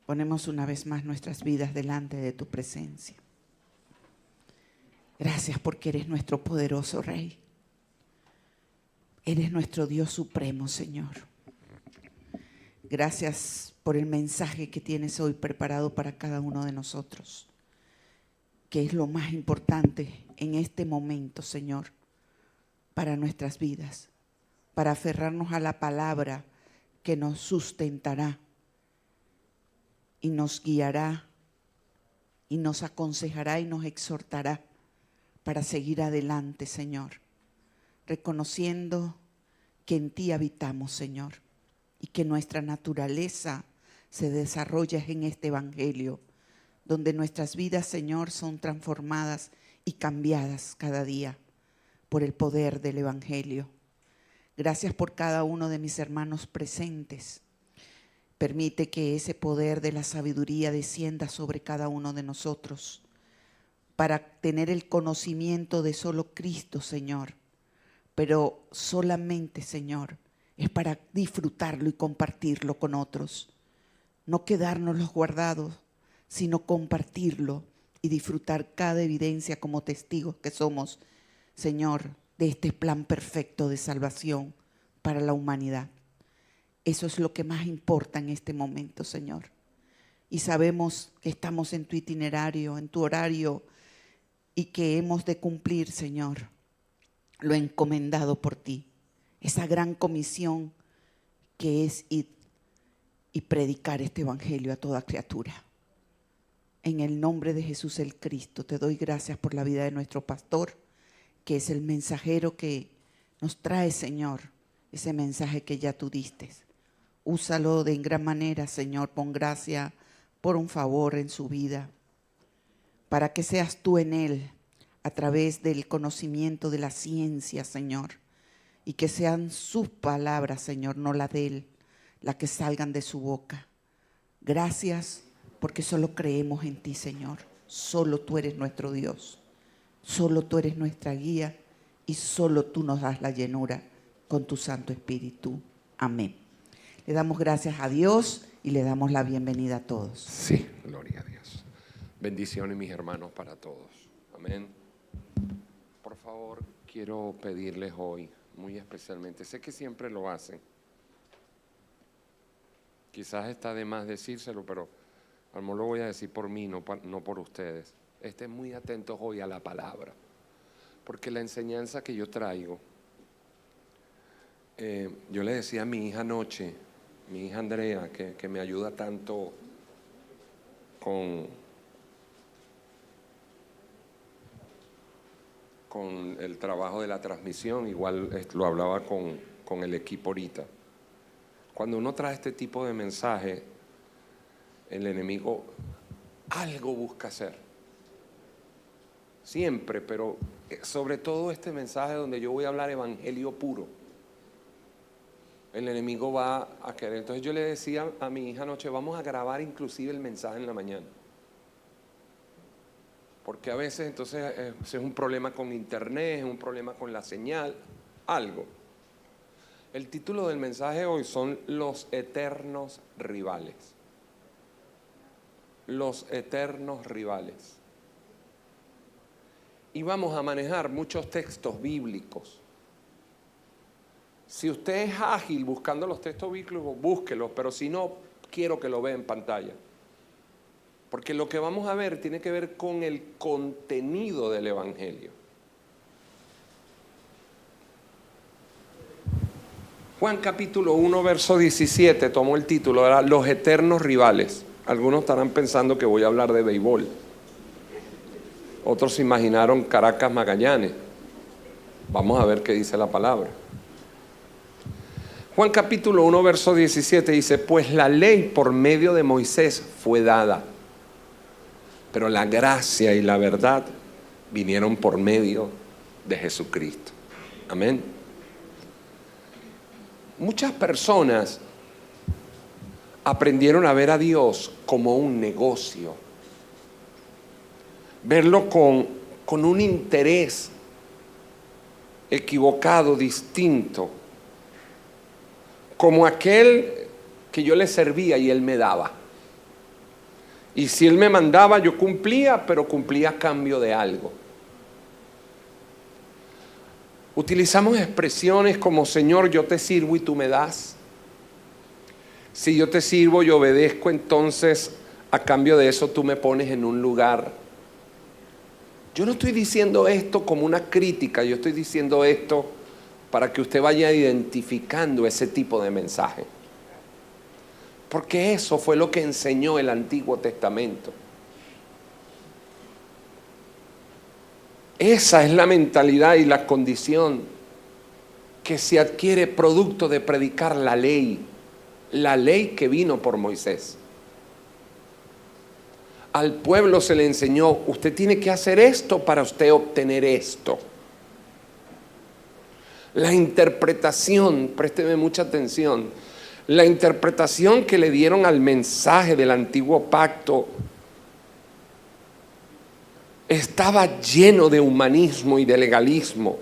Ponemos una vez más nuestras vidas delante de tu presencia. Gracias porque eres nuestro poderoso Rey. Eres nuestro Dios supremo, Señor. Gracias por el mensaje que tienes hoy preparado para cada uno de nosotros, que es lo más importante en este momento, Señor, para nuestras vidas, para aferrarnos a la palabra que nos sustentará y nos guiará y nos aconsejará y nos exhortará para seguir adelante, Señor, reconociendo que en ti habitamos, Señor, y que nuestra naturaleza se desarrolla en este evangelio, donde nuestras vidas, Señor, son transformadas y cambiadas cada día por el poder del evangelio. Gracias por cada uno de mis hermanos presentes. Permite que ese poder de la sabiduría descienda sobre cada uno de nosotros para tener el conocimiento de solo Cristo, Señor. Pero solamente, Señor, es para disfrutarlo y compartirlo con otros. No quedárnoslos guardados, sino compartirlo y disfrutar cada evidencia como testigos que somos, Señor, de este plan perfecto de salvación para la humanidad. Eso es lo que más importa en este momento, Señor. Y sabemos que estamos en tu itinerario, en tu horario, y que hemos de cumplir, Señor, lo encomendado por ti. Esa gran comisión que es ir y predicar este evangelio a toda criatura. En el nombre de Jesús el Cristo, te doy gracias por la vida de nuestro pastor, que es el mensajero que nos trae, Señor, ese mensaje que ya tú diste. Úsalo de gran manera, Señor, pon gracia, por un favor en su vida, para que seas tú en él, a través del conocimiento de la ciencia, Señor, y que sean sus palabras, Señor, no la de él, las que salgan de su boca. Gracias, porque solo creemos en ti, Señor. Solo tú eres nuestro Dios, solo tú eres nuestra guía y solo tú nos das la llenura con tu Santo Espíritu. Amén. Le damos gracias a Dios y le damos la bienvenida a todos. Sí, gloria a Dios. Bendiciones, mis hermanos, para todos. Amén. Por favor, quiero pedirles hoy, muy especialmente, sé que siempre lo hacen. Quizás está de más decírselo, pero a lo mejor lo voy a decir por mí, no por ustedes. Estén muy atentos hoy a la palabra, porque la enseñanza que yo traigo, yo le decía a mi hija anoche, mi hija Andrea, que me ayuda tanto con el trabajo de la transmisión, igual lo hablaba con el equipo ahorita. Cuando uno trae este tipo de mensaje, el enemigo algo busca hacer. Siempre, pero sobre todo este mensaje donde yo voy a hablar evangelio puro. El enemigo va a querer. Entonces yo le decía a mi hija anoche, vamos a grabar inclusive el mensaje en la mañana. Porque a veces entonces es un problema con internet, es un problema con la señal, algo. El título del mensaje hoy son Los eternos rivales. Los eternos rivales. Y vamos a manejar muchos textos bíblicos. Si usted es ágil buscando los textos bíblicos, búsquelos, pero si no, quiero que lo vea en pantalla. Porque lo que vamos a ver tiene que ver con el contenido del evangelio. Juan capítulo 1, verso 17, tomó el título, era Los eternos rivales. Algunos estarán pensando que voy a hablar de béisbol. Otros se imaginaron Caracas Magallanes. Vamos a ver qué dice la palabra. Juan capítulo 1, verso 17 dice, pues la ley por medio de Moisés fue dada, pero la gracia y la verdad vinieron por medio de Jesucristo. Amén. Muchas personas aprendieron a ver a Dios como un negocio, verlo con un interés equivocado, distinto, como aquel que yo le servía y él me daba. Y si Él me mandaba, yo cumplía, pero cumplía a cambio de algo. Utilizamos expresiones como: Señor, yo te sirvo y tú me das. Si yo te sirvo y obedezco, entonces a cambio de eso tú me pones en un lugar. Yo no estoy diciendo esto como una crítica, yo estoy diciendo esto para que usted vaya identificando ese tipo de mensaje. Porque eso fue lo que enseñó el Antiguo Testamento. Esa es la mentalidad y la condición que se adquiere producto de predicar la ley que vino por Moisés. Al pueblo se le enseñó: usted tiene que hacer esto para usted obtener esto. La interpretación, présteme mucha atención, la interpretación que le dieron al mensaje del antiguo pacto estaba lleno de humanismo y de legalismo.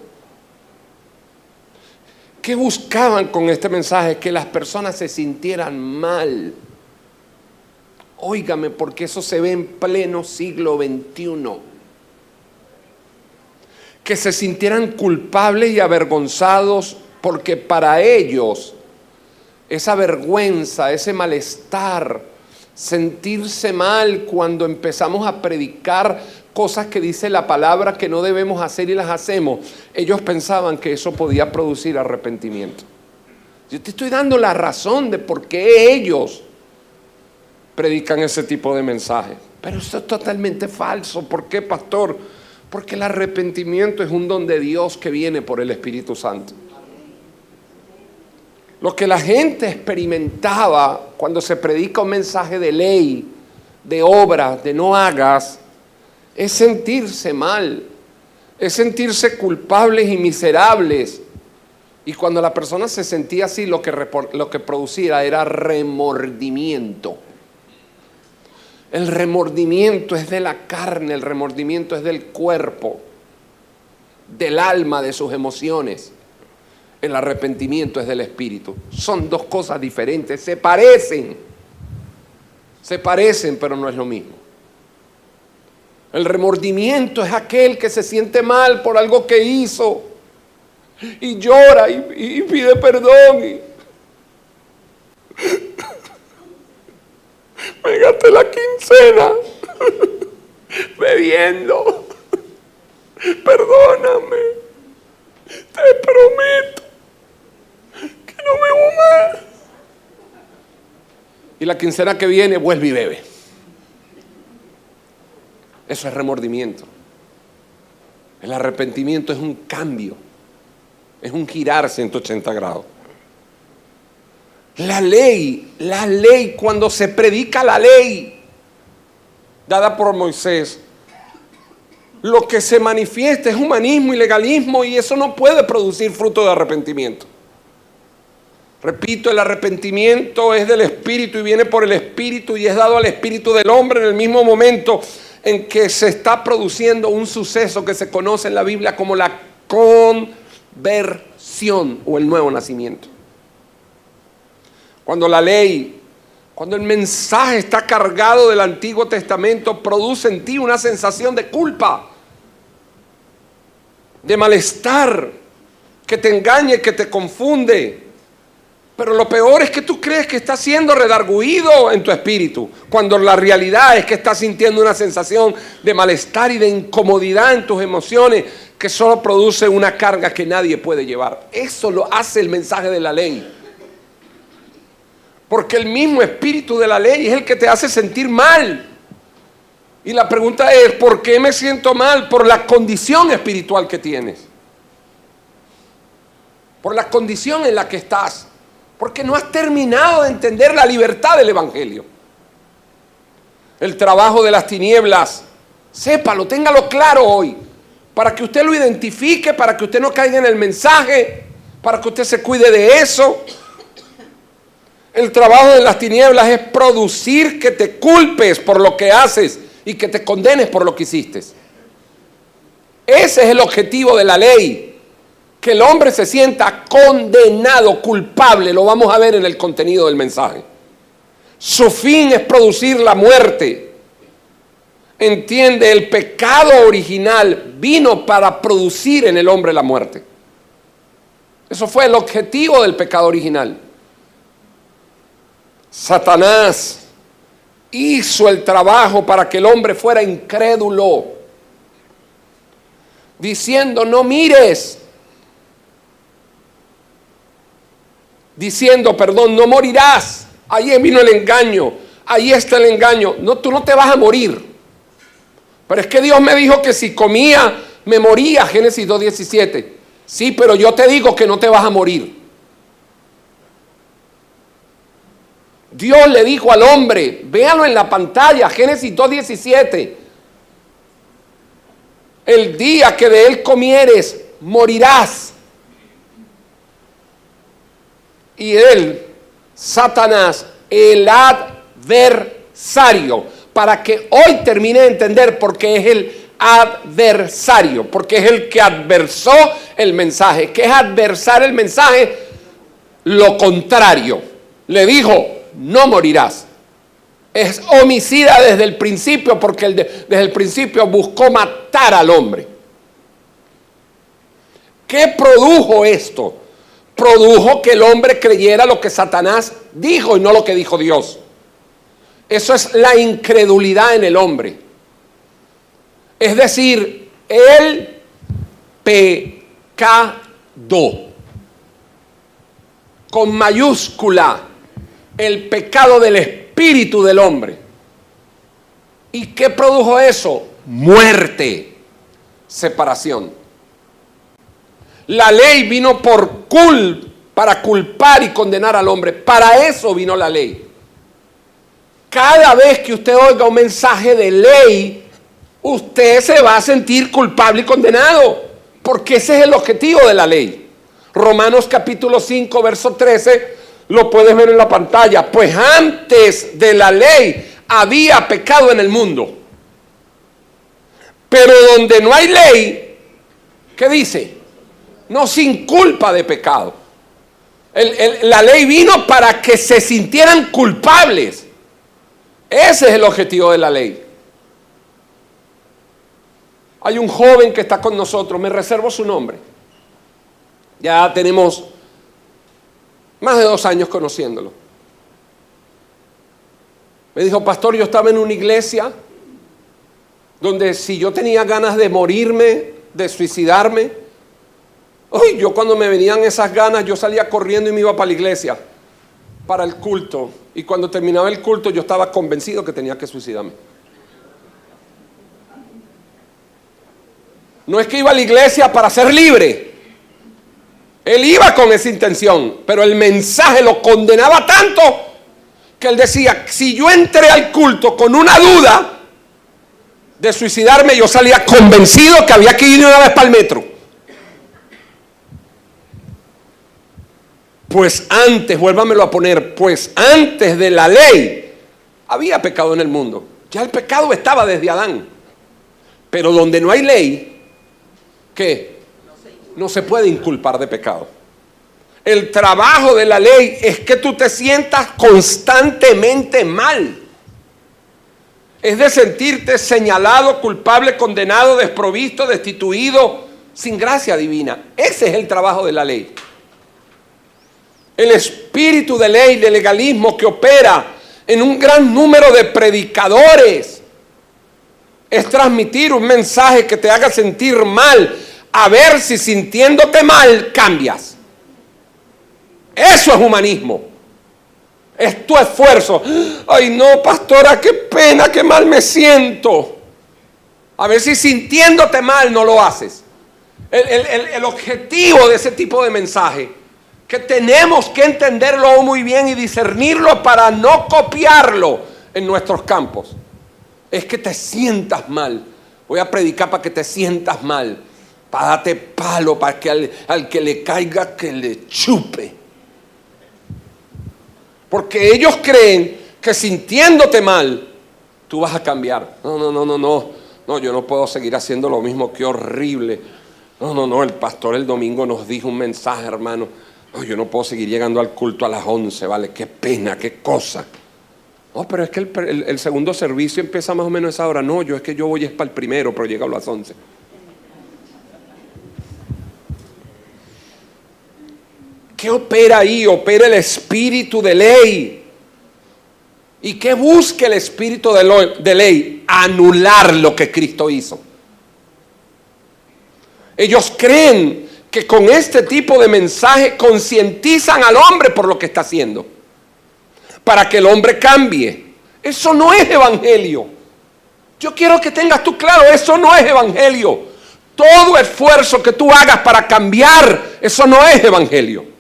¿Qué buscaban con este mensaje? Que las personas se sintieran mal. Óigame, porque eso se ve en pleno siglo XXI. Que se sintieran culpables y avergonzados, porque para ellos esa vergüenza, ese malestar, sentirse mal cuando empezamos a predicar cosas que dice la palabra que no debemos hacer y las hacemos, ellos pensaban que eso podía producir arrepentimiento. Yo te estoy dando la razón de por qué ellos predican ese tipo de mensaje. Pero eso es totalmente falso. ¿Por qué, pastor? Porque el arrepentimiento es un don de Dios que viene por el Espíritu Santo. Lo que la gente experimentaba cuando se predica un mensaje de ley, de obra, de no hagas, es sentirse mal, es sentirse culpables y miserables. Y cuando la persona se sentía así, lo que producía era remordimiento. El remordimiento es de la carne, el remordimiento es del cuerpo, del alma, de sus emociones. El arrepentimiento es del espíritu. Son dos cosas diferentes, se parecen, pero no es lo mismo. El remordimiento es aquel que se siente mal por algo que hizo y llora y pide perdón y me gasté la quincena bebiendo, perdóname, te prometo que no bebo más. Y la quincena que viene vuelve y bebe. Eso es remordimiento. El arrepentimiento es un cambio, es un girar 180 grados. La ley, cuando se predica la ley dada por Moisés, lo que se manifiesta es humanismo y legalismo, y eso no puede producir fruto de arrepentimiento. Repito, el arrepentimiento es del Espíritu y viene por el Espíritu y es dado al Espíritu del hombre en el mismo momento en que se está produciendo un suceso que se conoce en la Biblia como la conversión o el nuevo nacimiento. Cuando la ley, cuando el mensaje está cargado del Antiguo Testamento, produce en ti una sensación de culpa, de malestar, que te engañe, que te confunde. Pero lo peor es que tú crees que estás siendo redarguido en tu espíritu, cuando la realidad es que estás sintiendo una sensación de malestar y de incomodidad en tus emociones que solo produce una carga que nadie puede llevar. Eso lo hace el mensaje de la ley. Porque el mismo espíritu de la ley es el que te hace sentir mal. Y la pregunta es, ¿por qué me siento mal? Por la condición espiritual que tienes. Por la condición en la que estás. Porque no has terminado de entender la libertad del Evangelio. El trabajo de las tinieblas, sépalo, téngalo claro hoy, para que usted lo identifique, para que usted no caiga en el mensaje, para que usted se cuide de eso. El trabajo de las tinieblas es producir que te culpes por lo que haces y que te condenes por lo que hiciste. Ese es el objetivo de la ley. Que el hombre se sienta condenado, culpable, lo vamos a ver en el contenido del mensaje. Su fin es producir la muerte, entiende, el pecado original vino para producir en el hombre la muerte. Eso fue el objetivo del pecado original. Satanás hizo el trabajo para que el hombre fuera incrédulo, diciendo no mires, no morirás. Ahí vino el engaño, ahí está el engaño. No, tú no te vas a morir. Pero es que Dios me dijo que si comía me moría, Génesis 2:17. Sí, pero yo te digo que no te vas a morir. Dios le dijo al hombre, véalo en la pantalla, Génesis 2:17. El día que de él comieres, morirás. Y él, Satanás, el adversario, para que hoy termine de entender por qué es el adversario, porque es el que adversó el mensaje. ¿Qué es adversar el mensaje? Lo contrario. Le dijo, no morirás. Es homicida desde el principio, porque desde el principio buscó matar al hombre. ¿Qué produjo esto? Produjo que el hombre creyera lo que Satanás dijo y no lo que dijo Dios. Eso es la incredulidad en el hombre. Es decir, el pecado, con mayúscula, el pecado del espíritu del hombre. ¿Y qué produjo eso? Muerte, separación. La ley vino para culpar y condenar al hombre. Para eso vino la ley. Cada vez que usted oiga un mensaje de ley, usted se va a sentir culpable y condenado, porque ese es el objetivo de la ley. Romanos capítulo 5, verso 13, lo puedes ver en la pantalla. Pues antes de la ley había pecado en el mundo. Pero donde no hay ley, ¿qué dice? No, sin culpa de pecado. La ley vino para que se sintieran culpables. Ese es el objetivo de la ley. Hay un joven que está con nosotros, me reservo su nombre. Ya tenemos más de 2 años conociéndolo. Me dijo, pastor, yo estaba en una iglesia donde si yo tenía ganas de morirme, de suicidarme, yo cuando me venían esas ganas, yo salía corriendo y me iba para la iglesia, para el culto. Y cuando terminaba el culto, yo estaba convencido que tenía que suicidarme. No es que iba a la iglesia para ser libre. Él iba con esa intención, pero el mensaje lo condenaba tanto que él decía, si yo entré al culto con una duda de suicidarme, yo salía convencido que había que ir una vez para el metro. Pues antes, vuélvamelo a poner, pues antes de la ley había pecado en el mundo. Ya el pecado estaba desde Adán. Pero donde no hay ley, ¿qué? No se puede inculpar de pecado. El trabajo de la ley es que tú te sientas constantemente mal. Es de sentirte señalado, culpable, condenado, desprovisto, destituido, sin gracia divina. Ese es el trabajo de la ley. El espíritu de ley, de legalismo que opera en un gran número de predicadores es transmitir un mensaje que te haga sentir mal, a ver si sintiéndote mal cambias. Eso es humanismo. Es tu esfuerzo. Ay no, pastora, qué pena, qué mal me siento. A ver si sintiéndote mal no lo haces. El objetivo de ese tipo de mensaje, que tenemos que entenderlo muy bien y discernirlo para no copiarlo en nuestros campos, es que te sientas mal. Voy a predicar para que te sientas mal, para darte palo, para que al que le caiga que le chupe. Porque ellos creen que sintiéndote mal tú vas a cambiar. No, yo no puedo seguir haciendo lo mismo, qué horrible. No, el pastor el domingo nos dijo un mensaje, hermano. Yo no puedo seguir llegando al culto a las 11, ¿vale? Qué pena, qué cosa. Oh, pero es que el segundo servicio empieza más o menos a esa hora. No, es que yo voy es para el primero, pero llego a las 11. ¿Qué opera ahí? Opera el espíritu de ley. ¿Y qué busca el espíritu de ley? Anular lo que Cristo hizo. Ellos creen que con este tipo de mensaje concientizan al hombre por lo que está haciendo, para que el hombre cambie. Eso no es evangelio. Yo quiero que tengas tú claro, eso no es evangelio. Todo esfuerzo que tú hagas para cambiar, eso no es evangelio.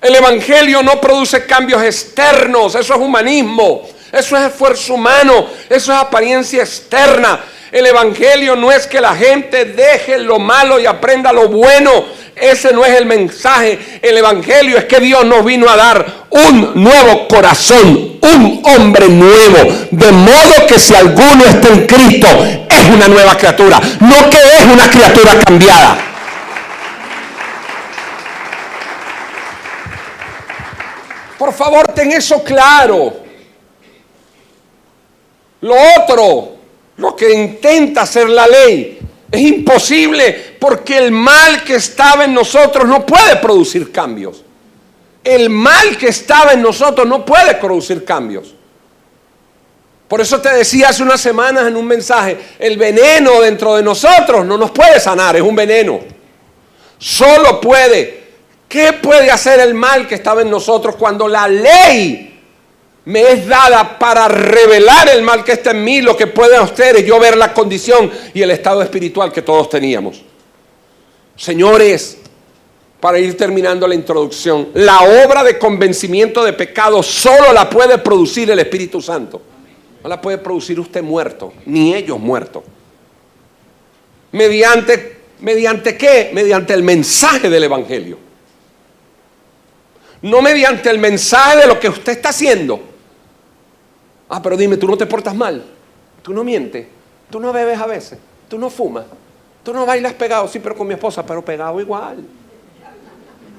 El evangelio no produce cambios externos, eso es humanismo, eso es esfuerzo humano, eso es apariencia externa. El evangelio no es que la gente deje lo malo y aprenda lo bueno. Ese no es el mensaje. El evangelio es que Dios nos vino a dar un nuevo corazón, un hombre nuevo. De modo que si alguno está en Cristo, es una nueva criatura, no que es una criatura cambiada. Por favor, ten eso claro. Lo otro, lo que intenta hacer la ley, es imposible porque el mal que estaba en nosotros no puede producir cambios. El mal que estaba en nosotros no puede producir cambios. Por eso te decía hace unas semanas en un mensaje, el veneno dentro de nosotros no nos puede sanar, es un veneno. Solo puede. ¿Qué puede hacer el mal que estaba en nosotros cuando la ley me es dada para revelar el mal que está en mí? Lo que pueden ustedes, yo ver la condición y el estado espiritual que todos teníamos. Señores, para ir terminando la introducción, la obra de convencimiento de pecado solo la puede producir el Espíritu Santo. No la puede producir usted muerto, ni ellos muertos. ¿Mediante qué? Mediante el mensaje del Evangelio. No mediante el mensaje de lo que usted está haciendo. Ah, pero dime, tú no te portas mal, tú no mientes, tú no bebes a veces, tú no fumas, tú no bailas pegado, sí, pero con mi esposa, pero pegado igual.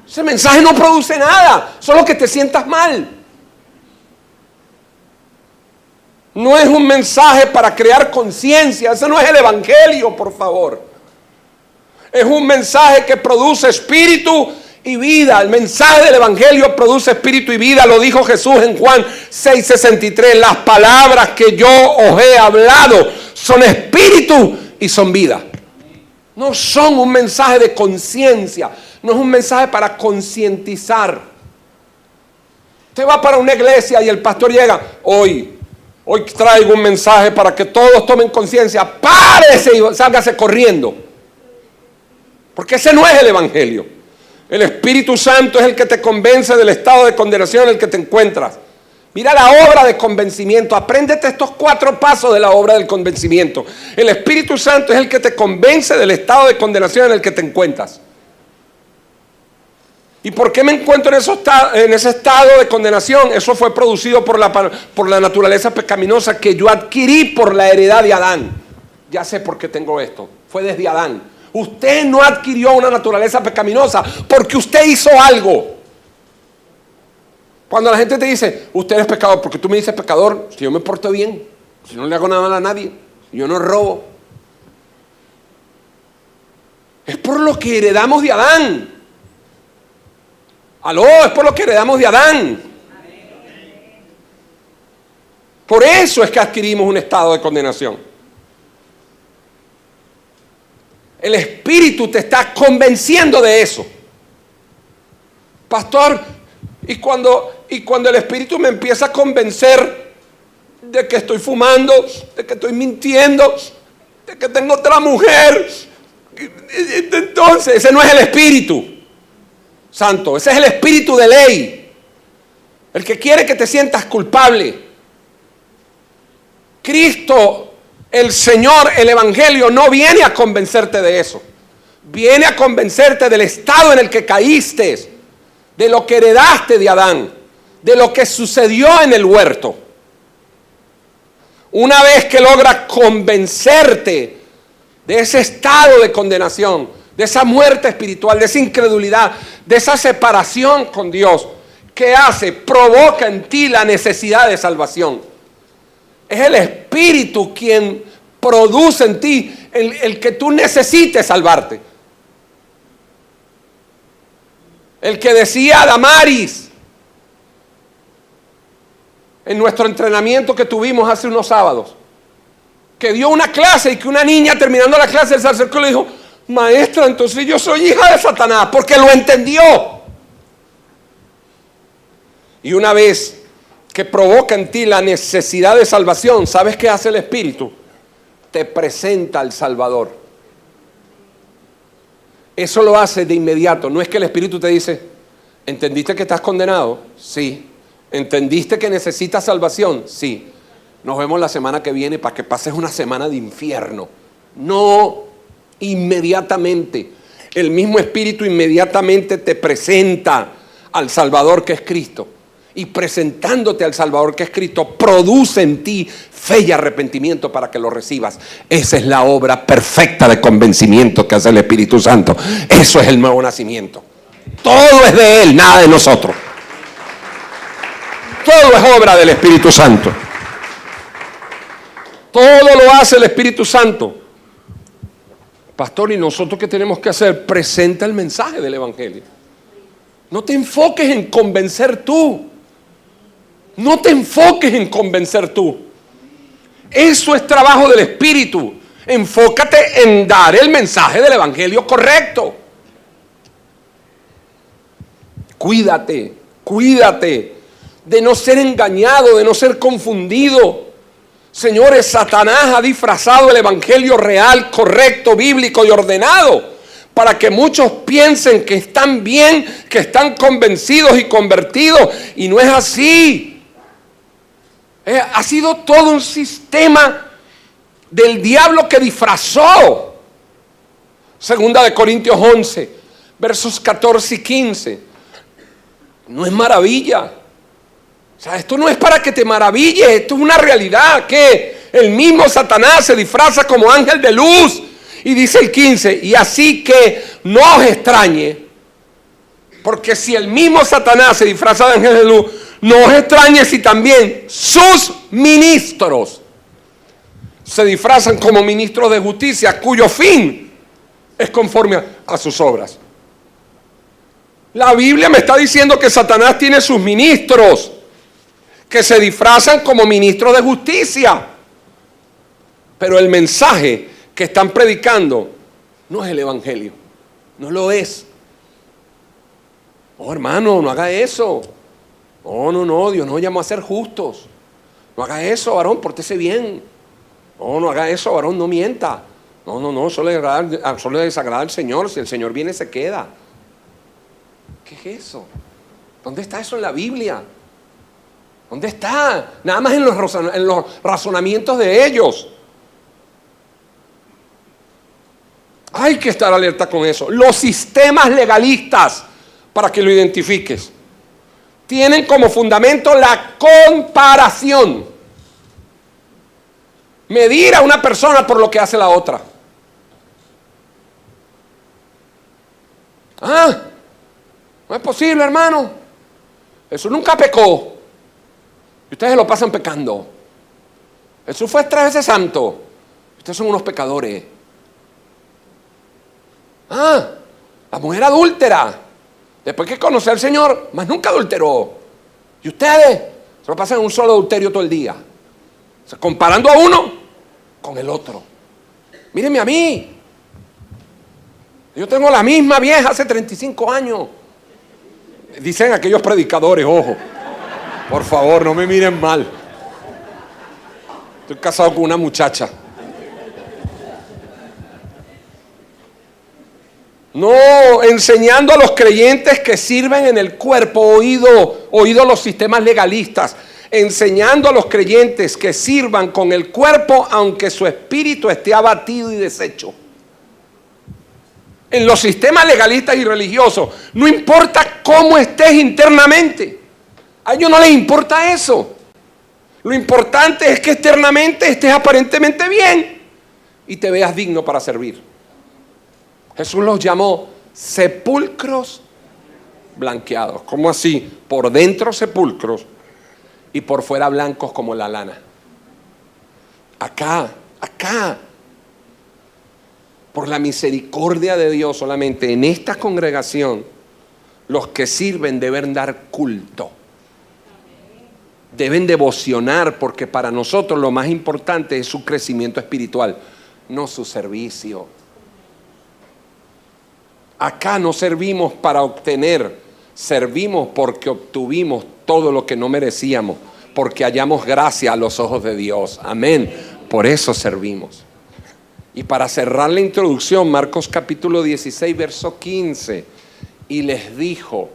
Ese mensaje no produce nada, solo que te sientas mal. No es un mensaje para crear conciencia, ese no es el evangelio, por favor. Es un mensaje que produce espíritu y vida. El mensaje del evangelio produce espíritu y vida. Lo dijo Jesús en Juan 6:63. Las palabras que yo os he hablado son espíritu y son vida. No son un mensaje de conciencia. No es un mensaje para concientizar. Usted va para una iglesia y el pastor llega. Hoy traigo un mensaje para que todos tomen conciencia. Párese y sálgase corriendo. Porque ese no es el evangelio. El Espíritu Santo es el que te convence del estado de condenación en el que te encuentras. Mira la obra de convencimiento. Apréndete estos 4 pasos de la obra del convencimiento. El Espíritu Santo es el que te convence del estado de condenación en el que te encuentras. ¿Y por qué me encuentro en ese estado de condenación? Eso fue producido por la naturaleza pecaminosa que yo adquirí por la heredad de Adán. Ya sé por qué tengo esto. Fue desde Adán. Usted no adquirió una naturaleza pecaminosa porque usted hizo algo. Cuando la gente te dice, usted es pecador, porque tú me dices pecador, si yo me porto bien, si no le hago nada mal a nadie, si yo no robo. Es por lo que heredamos de Adán. Aló, es por lo que heredamos de Adán. Por eso es que adquirimos un estado de condenación. El Espíritu te está convenciendo de eso. Pastor, y cuando el Espíritu me empieza a convencer de que estoy fumando, de que estoy mintiendo, de que tengo otra mujer, entonces ese no es el Espíritu Santo, ese es el espíritu de ley, el que quiere que te sientas culpable. Cristo, el Señor, el Evangelio no viene a convencerte de eso. Viene a convencerte del estado en el que caíste, de lo que heredaste de Adán, de lo que sucedió en el huerto. Una vez que logra convencerte de ese estado de condenación, de esa muerte espiritual, de esa incredulidad, de esa separación con Dios, ¿qué hace? Provoca en ti la necesidad de salvación. Es el Espíritu quien produce en ti el que tú necesites salvarte. El que decía Damaris en nuestro entrenamiento que tuvimos hace unos sábados, que dio una clase y que una niña terminando la clase se acercó y le dijo: maestra, entonces yo soy hija de Satanás, porque lo entendió. Y una vez que provoca en ti la necesidad de salvación, ¿sabes qué hace el Espíritu? Te presenta al Salvador. Eso lo hace de inmediato. No es que el Espíritu te dice: ¿entendiste que estás condenado? Sí. ¿Entendiste que necesitas salvación? Sí. Nos vemos la semana que viene para que pases una semana de infierno. No, inmediatamente. El mismo Espíritu inmediatamente te presenta al Salvador, que es Cristo. Y presentándote al Salvador, que es Cristo, produce en ti fe y arrepentimiento para que lo recibas. Esa es la obra perfecta de convencimiento que hace el Espíritu Santo. Eso es el nuevo nacimiento. Todo es de Él, nada de nosotros. Todo es obra del Espíritu Santo. Todo lo hace el Espíritu Santo. Pastor, ¿y nosotros qué tenemos que hacer? Presenta el mensaje del Evangelio. No te enfoques en convencer tú. No te enfoques en convencer tú. Eso es trabajo del Espíritu. Enfócate en dar el mensaje del Evangelio correcto. Cuídate, cuídate de no ser engañado, de no ser confundido. Señores, Satanás ha disfrazado el Evangelio real, correcto, bíblico y ordenado para que muchos piensen que están bien, que están convencidos y convertidos, y no es así. Ha sido todo un sistema del diablo que disfrazó. Segunda de Corintios 11, versos 14 y 15. No es maravilla. O sea, esto no es para que te maravilles, esto es una realidad, que el mismo Satanás se disfraza como ángel de luz. Y dice el 15, y así que no os extrañe, porque si el mismo Satanás se disfraza de ángel de luz, no os extrañe si también sus ministros se disfrazan como ministros de justicia, cuyo fin es conforme a sus obras. La Biblia me está diciendo que Satanás tiene sus ministros que se disfrazan como ministros de justicia. Pero el mensaje que están predicando no es el Evangelio. No lo es. Oh, hermano, no haga eso. Oh, no, Dios nos llamó a ser justos. No haga eso, varón, pórtese bien. Oh, no haga eso, varón, no mienta. No, solo le desagrada al Señor. Si el Señor viene, se queda. ¿Qué es eso? ¿Dónde está eso en la Biblia? ¿Dónde está? Nada más en los razonamientos de ellos. Hay que estar alerta con eso. Los sistemas legalistas, para que lo identifiques, tienen como fundamento la comparación. Medir a una persona por lo que hace la otra. No es posible, hermano. Jesús nunca pecó. Y ustedes lo pasan pecando. Jesús fue 3 veces santo. Ustedes son unos pecadores. La mujer adúltera, después que conoció al Señor, más nunca adulteró. Y ustedes se lo pasan en un solo adulterio todo el día. O sea, comparando a uno con el otro. Mírenme a mí. Yo tengo la misma vieja hace 35 años. Dicen aquellos predicadores, ojo. Por favor, no me miren mal. Estoy casado con una muchacha. No, enseñando a los creyentes que sirven en el cuerpo, oído los sistemas legalistas, enseñando a los creyentes que sirvan con el cuerpo aunque su espíritu esté abatido y deshecho. En los sistemas legalistas y religiosos, no importa cómo estés internamente, a ellos no les importa eso. Lo importante es que externamente estés aparentemente bien y te veas digno para servir. Jesús los llamó sepulcros blanqueados. ¿Cómo así? Por dentro sepulcros y por fuera blancos como la lana. Acá, por la misericordia de Dios solamente en esta congregación, los que sirven deben dar culto. Deben devocionar, porque para nosotros lo más importante es su crecimiento espiritual, no su servicio. Acá no servimos para obtener, servimos porque obtuvimos todo lo que no merecíamos, porque hallamos gracia a los ojos de Dios. Amén. Por eso servimos. Y para cerrar la introducción, Marcos capítulo 16, verso 15, y les dijo,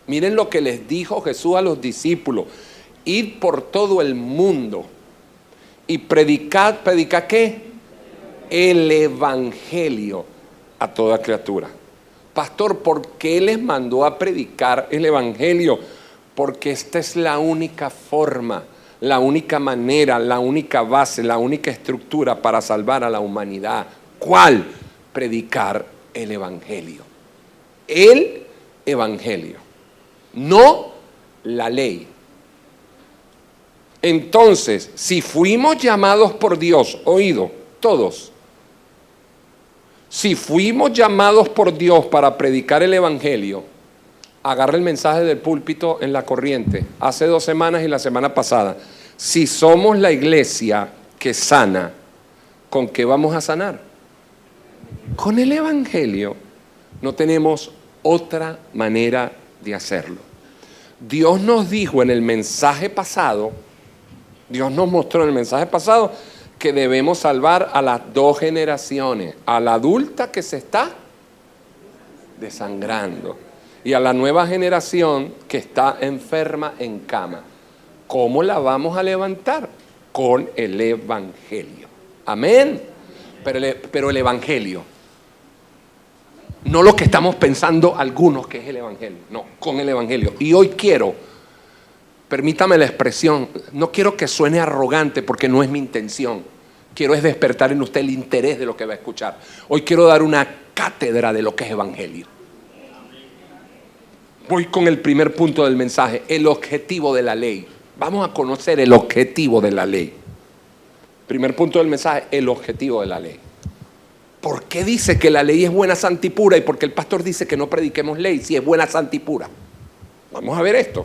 miren lo que les dijo Jesús a los discípulos: id por todo el mundo y predicad ¿qué? El evangelio a toda criatura. Pastor, ¿por qué les mandó a predicar el evangelio? Porque esta es la única forma, la única manera, la única base, la única estructura para salvar a la humanidad. ¿Cuál? Predicar el evangelio. El evangelio, no la ley. Entonces, si fuimos llamados por Dios, oído, todos, si fuimos llamados por Dios para predicar el evangelio, agarra el mensaje del púlpito en la corriente, hace 2 semanas y la semana pasada. Si somos la iglesia que sana, ¿con qué vamos a sanar? Con el evangelio. No tenemos otra manera de hacerlo. Dios nos dijo en el mensaje pasado, Dios nos mostró en el mensaje pasado que debemos salvar a las 2 generaciones, a la adulta que se está desangrando y a la nueva generación que está enferma en cama. ¿Cómo la vamos a levantar? Con el evangelio. Amén. Pero el evangelio, no lo que estamos pensando algunos que es el evangelio, no, con el evangelio. Y hoy quiero, permítame la expresión, no quiero que suene arrogante porque no es mi intención. Quiero es despertar en usted el interés de lo que va a escuchar. Hoy quiero dar una cátedra de lo que es evangelio. Voy con el primer punto del mensaje, el objetivo de la ley. Vamos a conocer el objetivo de la ley. Primer punto del mensaje, el objetivo de la ley. ¿Por qué dice que la ley es buena, santa y pura? Y por qué el pastor dice que no prediquemos ley si es buena, santa y pura. Vamos a ver esto.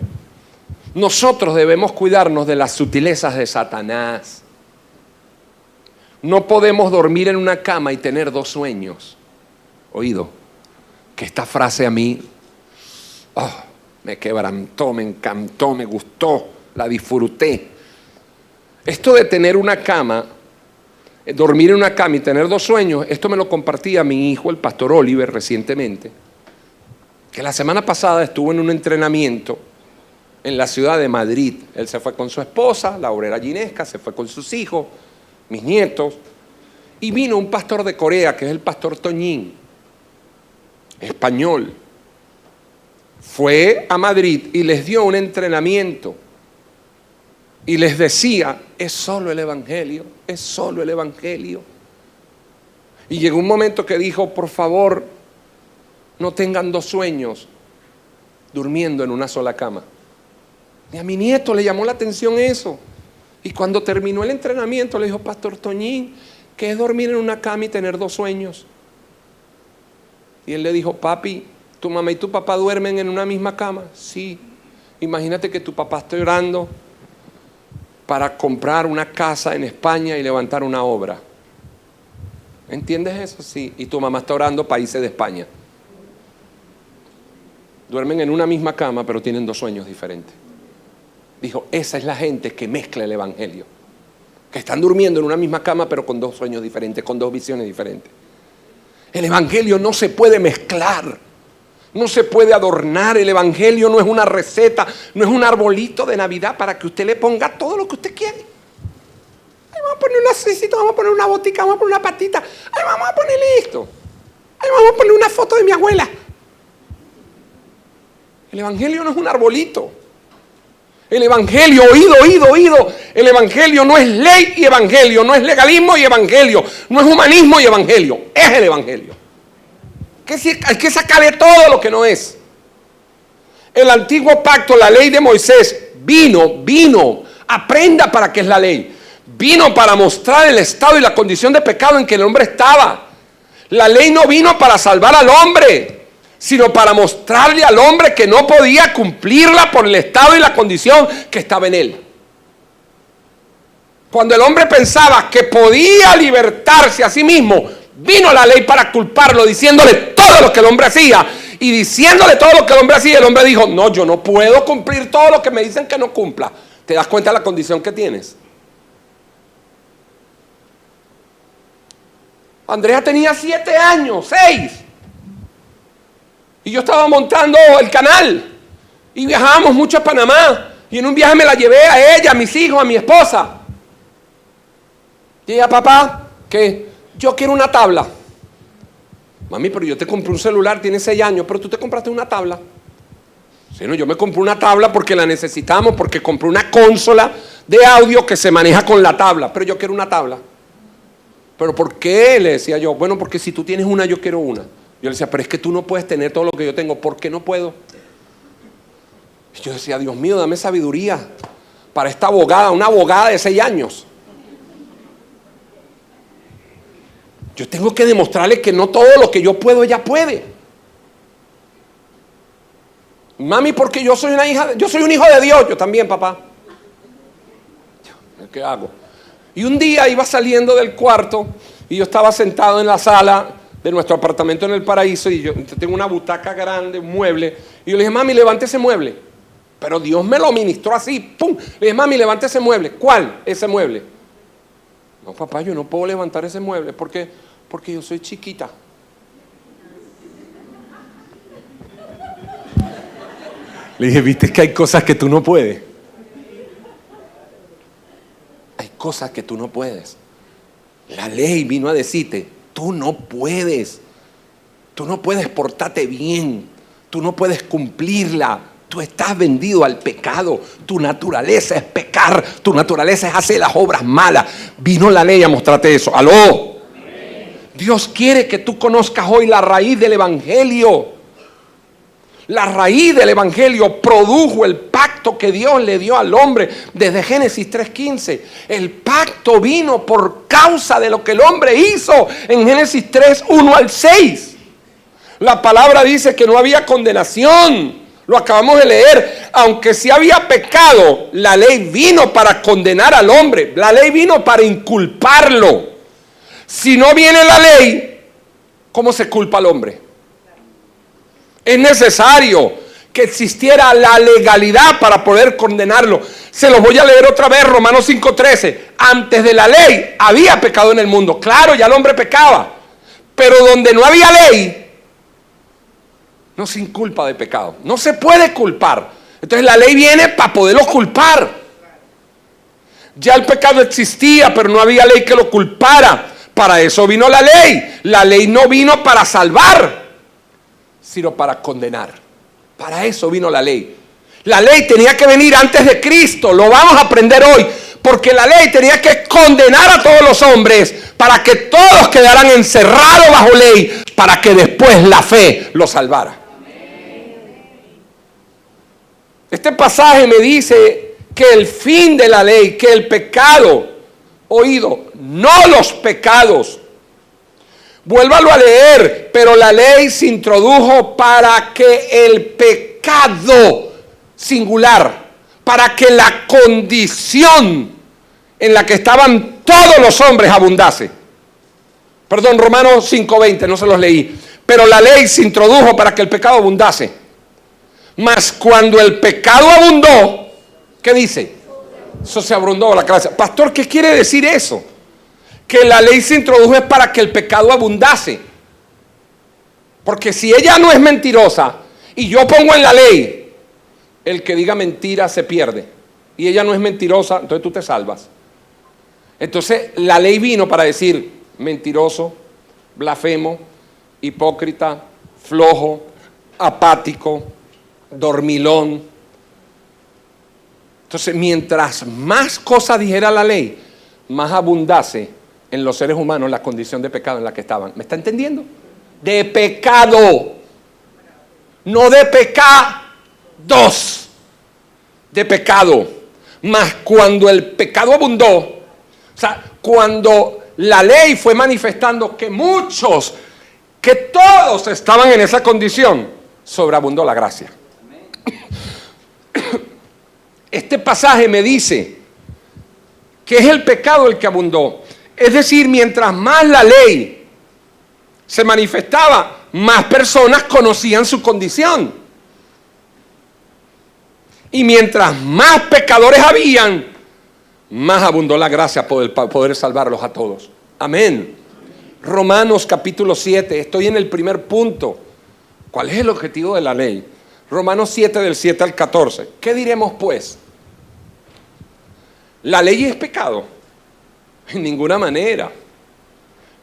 Nosotros debemos cuidarnos de las sutilezas de Satanás. No podemos dormir en una cama y tener 2 sueños. Oído, que esta frase a mí me quebrantó, me encantó, me gustó, la disfruté. Esto de tener una cama, dormir en una cama y tener 2 sueños, esto me lo compartía mi hijo, el pastor Oliver, recientemente, que la semana pasada estuvo en un entrenamiento en la ciudad de Madrid. Él se fue con su esposa, la obrera Ginesca, se fue con sus hijos, mis nietos, y vino un pastor de Corea, que es el pastor Toñín, español. Fue a Madrid y les dio un entrenamiento y les decía, es solo el evangelio, es solo el evangelio. Y llegó un momento que dijo, por favor, no tengan 2 sueños durmiendo en una sola cama. Y a mi nieto le llamó la atención eso. Y cuando terminó el entrenamiento le dijo, pastor Toñín, ¿qué es dormir en una cama y tener 2 sueños? Y él le dijo, papi, ¿tu mamá y tu papá duermen en una misma cama? Sí. Imagínate que tu papá esté orando para comprar una casa en España y levantar una obra. ¿Entiendes eso? Sí. Y tu mamá está orando para irse de España. Duermen en una misma cama, pero tienen 2 sueños diferentes. Dijo, esa es la gente que mezcla el evangelio. Que están durmiendo en una misma cama, pero con 2 sueños diferentes, con 2 visiones diferentes. El evangelio no se puede mezclar. No se puede adornar. El evangelio no es una receta, no es un arbolito de Navidad para que usted le ponga todo lo que usted quiere. Ahí vamos a poner una cecita, vamos a poner una botica, vamos a poner una patita. Ahí vamos a ponerle esto. Ahí vamos a poner una foto de mi abuela. El evangelio no es un arbolito. El evangelio, oído. El evangelio no es ley y evangelio, no es legalismo y evangelio, no es humanismo y evangelio. Es el evangelio. Hay que sacarle todo lo que no es. El antiguo pacto, la ley de Moisés, vino, aprenda para qué es la ley. Vino para mostrar el estado y la condición de pecado en que el hombre estaba. La ley no vino para salvar al hombre, sino para mostrarle al hombre que no podía cumplirla por el estado y la condición que estaba en él. Cuando el hombre pensaba que podía libertarse a sí mismo, vino la ley para culparlo, diciéndole todo lo que el hombre hacía. Y diciéndole todo lo que el hombre hacía, el hombre dijo, no, yo no puedo cumplir todo lo que me dicen que no cumpla. ¿Te das cuenta de la condición que tienes? Andrea tenía 7 años, 6. Y yo estaba montando el canal. Y viajábamos mucho a Panamá. Y en un viaje me la llevé a ella, a mis hijos, a mi esposa. Y ella, papá, ¿qué? Yo quiero una tabla. Mami, pero yo te compré un celular, tienes 6 años, pero tú te compraste una tabla. Sí, no, yo me compré una tabla porque la necesitamos, porque compré una consola de audio que se maneja con la tabla, pero yo quiero una tabla. ¿Pero por qué? Le decía yo. Bueno, porque si tú tienes una, yo quiero una. Yo le decía, pero es que tú no puedes tener todo lo que yo tengo. ¿Por qué no puedo? Y yo decía, Dios mío, dame sabiduría para esta abogada, una abogada de 6 años. Yo tengo que demostrarle que no todo lo que yo puedo, ella puede. Mami, porque yo soy una hija, yo soy un hijo de Dios. Yo también, papá. ¿Qué hago? Y un día iba saliendo del cuarto y yo estaba sentado en la sala de nuestro apartamento en el Paraíso y yo tengo una butaca grande, un mueble. Y yo le dije, mami, levante ese mueble. Pero Dios me lo ministró así, ¡pum! Le dije, mami, levante ese mueble. ¿Cuál? Ese mueble. No, papá, yo no puedo levantar ese mueble. ¿Por qué? Porque yo soy chiquita. Le dije, viste que hay cosas que tú no puedes. Hay cosas que tú no puedes. La ley vino a decirte, tú no puedes. Tú no puedes portarte bien. Tú no puedes cumplirla. Tú estás vendido al pecado. Tu naturaleza es pecar. Tu naturaleza es hacer las obras malas. Vino la ley a mostrarte eso. ¡Aló! Dios quiere que tú conozcas hoy la raíz del evangelio. La raíz del evangelio produjo el pacto que Dios le dio al hombre desde Génesis 3:15. El pacto vino por causa de lo que el hombre hizo en Génesis 3:1 al 6. La palabra dice que no había condenación. Lo acabamos de leer. Aunque sí había pecado, la ley vino para condenar al hombre. La ley vino para inculparlo. Si no viene la ley, ¿cómo se culpa al hombre? Es necesario que existiera la legalidad para poder condenarlo. Se los voy a leer otra vez, Romanos 5:13. Antes de la ley había pecado en el mundo. Claro, ya el hombre pecaba. Pero donde no había ley, no se inculpa de pecado. No se puede culpar. Entonces la ley viene para poderlo culpar. Ya el pecado existía, pero no había ley que lo culpara. Para eso vino la ley. La ley no vino para salvar, sino para condenar. Para eso vino la ley. La ley tenía que venir antes de Cristo. Lo vamos a aprender hoy. Porque la ley tenía que condenar a todos los hombres para que todos quedaran encerrados bajo ley, para que después la fe los salvara. Este pasaje me dice que el fin de la ley, que el pecado, oído, no los pecados. Vuélvalo a leer, pero la ley se introdujo para que el pecado singular, para que la condición en la que estaban todos los hombres abundase. Perdón, Romanos 5:20, no se los leí. Pero la ley se introdujo para que el pecado abundase. Mas cuando el pecado abundó, ¿qué dice? Eso se abundó la gracia. Pastor, ¿qué quiere decir eso? Que la ley se introdujo es para que el pecado abundase. Porque si ella no es mentirosa y yo pongo en la ley, el que diga mentira se pierde. Y ella no es mentirosa, entonces tú te salvas. Entonces la ley vino para decir mentiroso, blasfemo, hipócrita, flojo, apático, dormilón. Entonces mientras más cosas dijera la ley, más abundase en los seres humanos la condición de pecado en la que estaban. ¿Me está entendiendo? De pecado, no de pecado. 2 de pecado. Mas cuando el pecado abundó, o sea, cuando la ley fue manifestando que muchos, que todos estaban en esa condición, sobreabundó la gracia. Este pasaje me dice que es el pecado el que abundó. Es decir, mientras más la ley se manifestaba, más personas conocían su condición. Y mientras más pecadores habían, más abundó la gracia para poder salvarlos a todos. Amén. Romanos capítulo 7, estoy en el primer punto. ¿Cuál es el objetivo de la ley? Romanos 7 del 7 al 14. ¿Qué diremos pues? ¿La ley es pecado? En ninguna manera.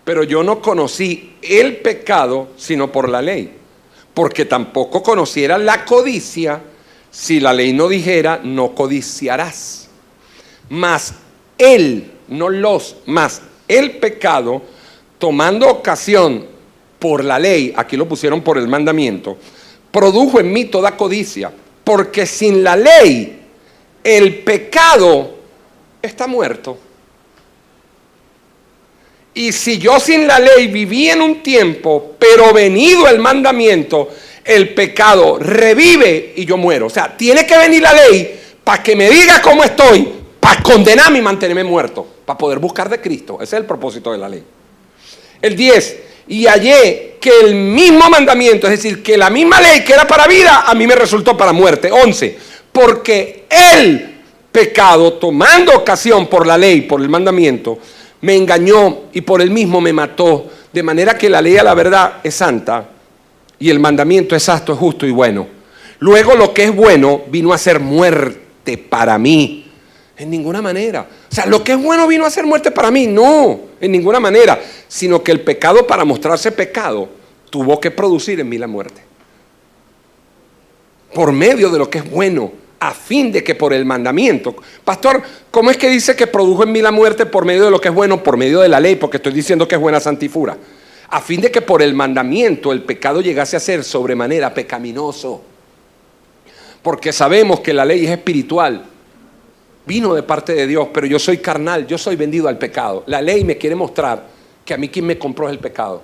Pero yo no conocí el pecado sino por la ley, porque tampoco conociera la codicia si la ley no dijera no codiciarás. Mas el pecado, tomando ocasión por la ley, aquí lo pusieron por el mandamiento, produjo en mí toda codicia, porque sin la ley el pecado está muerto. Y si yo sin la ley viví en un tiempo, pero venido el mandamiento, el pecado revive y yo muero. O sea, tiene que venir la ley para que me diga cómo estoy, para condenarme y mantenerme muerto, para poder buscar de Cristo. Ese es el propósito de la ley. El 10, y hallé que el mismo mandamiento, es decir, que la misma ley que era para vida, a mí me resultó para muerte. 11, porque el pecado, tomando ocasión por la ley, por el mandamiento, me engañó y por él mismo me mató, de manera que la ley a la verdad es santa y el mandamiento es santo, es justo y bueno. Luego lo que es bueno vino a ser muerte para mí. En ninguna manera. O sea, lo que es bueno vino a ser muerte para mí. No, en ninguna manera. Sino que el pecado, para mostrarse pecado, tuvo que producir en mí la muerte. Por medio de lo que es bueno, a fin de que por el mandamiento. Pastor, ¿cómo es que dice que produjo en mí la muerte por medio de lo que es bueno? Por medio de la ley, porque estoy diciendo que es buena santifura. A fin de que por el mandamiento el pecado llegase a ser sobremanera pecaminoso. Porque sabemos que la ley es espiritual. Vino de parte de Dios, pero yo soy carnal, yo soy vendido al pecado. La ley me quiere mostrar que a mí quien me compró es el pecado.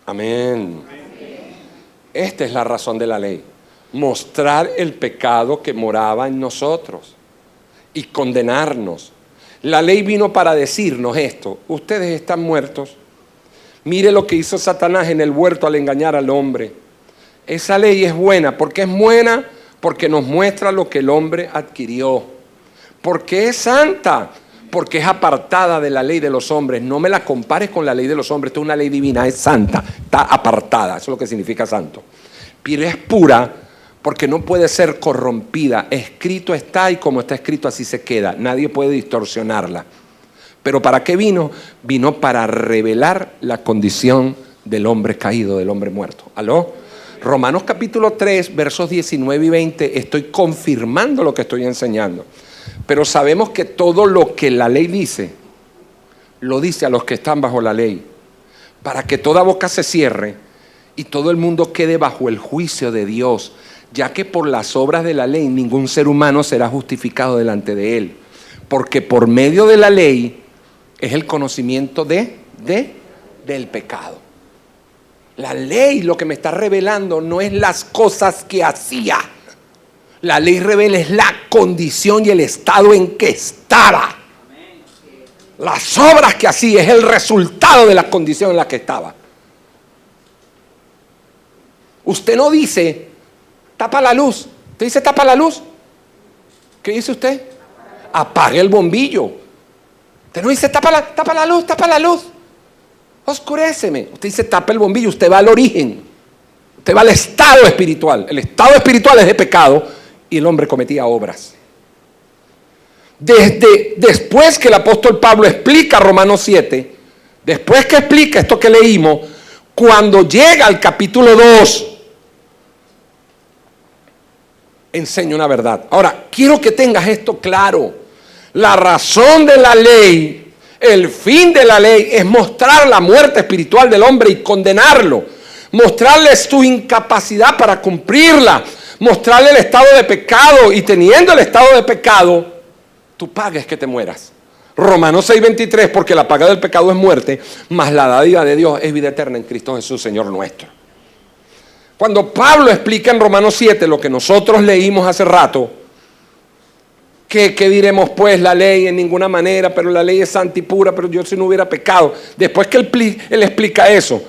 Amén. Esta es la razón de la ley. Mostrar el pecado que moraba en nosotros y condenarnos. La ley vino para decirnos esto: ustedes están muertos. Mire lo que hizo Satanás en el huerto al engañar al hombre. Esa ley es buena. ¿Por qué es buena? Porque nos muestra lo que el hombre adquirió. Porque es santa, porque es apartada de la ley de los hombres. No me la compares con la ley de los hombres. Esto es una ley divina, es santa, está apartada. Eso es lo que significa santo. Pero es pura porque no puede ser corrompida. Escrito está y como está escrito así se queda. Nadie puede distorsionarla. Pero ¿para qué vino? Vino para revelar la condición del hombre caído, del hombre muerto. ¿Aló? Romanos capítulo 3, versos 19 y 20, estoy confirmando lo que estoy enseñando. Pero sabemos que todo lo que la ley dice, lo dice a los que están bajo la ley, para que toda boca se cierre y todo el mundo quede bajo el juicio de Dios, ya que por las obras de la ley ningún ser humano será justificado delante de él, porque por medio de la ley es el conocimiento del pecado. La ley lo que me está revelando no es las cosas que hacía. La ley revela es la condición y el estado en que estaba. Las obras que hacía es el resultado de la condición en la que estaba. Usted no dice, tapa la luz. ¿Usted dice tapa la luz? ¿Qué dice usted? Apague el bombillo. Usted no dice tapa la luz, tapa la luz. Oscuréceme. Usted dice tapa el bombillo. Usted va al origen. Usted va al estado espiritual. El estado espiritual es de pecado y el hombre cometía obras. Después que el apóstol Pablo explica Romanos 7, después que explica esto que leímos, cuando llega al capítulo 2, enseña una verdad. Ahora, quiero que tengas esto claro. La razón de la ley, el fin de la ley es mostrar la muerte espiritual del hombre y condenarlo, mostrarle su incapacidad para cumplirla, mostrarle el estado de pecado, y teniendo el estado de pecado, tu paga es que te mueras. Romanos 6:23, porque la paga del pecado es muerte, mas la dádiva de Dios es vida eterna en Cristo Jesús, Señor nuestro. Cuando Pablo explica en Romanos 7 lo que nosotros leímos hace rato, ¿qué diremos pues? La ley en ninguna manera, pero la ley es santa y pura, pero yo si no hubiera pecado. Después que él explica eso,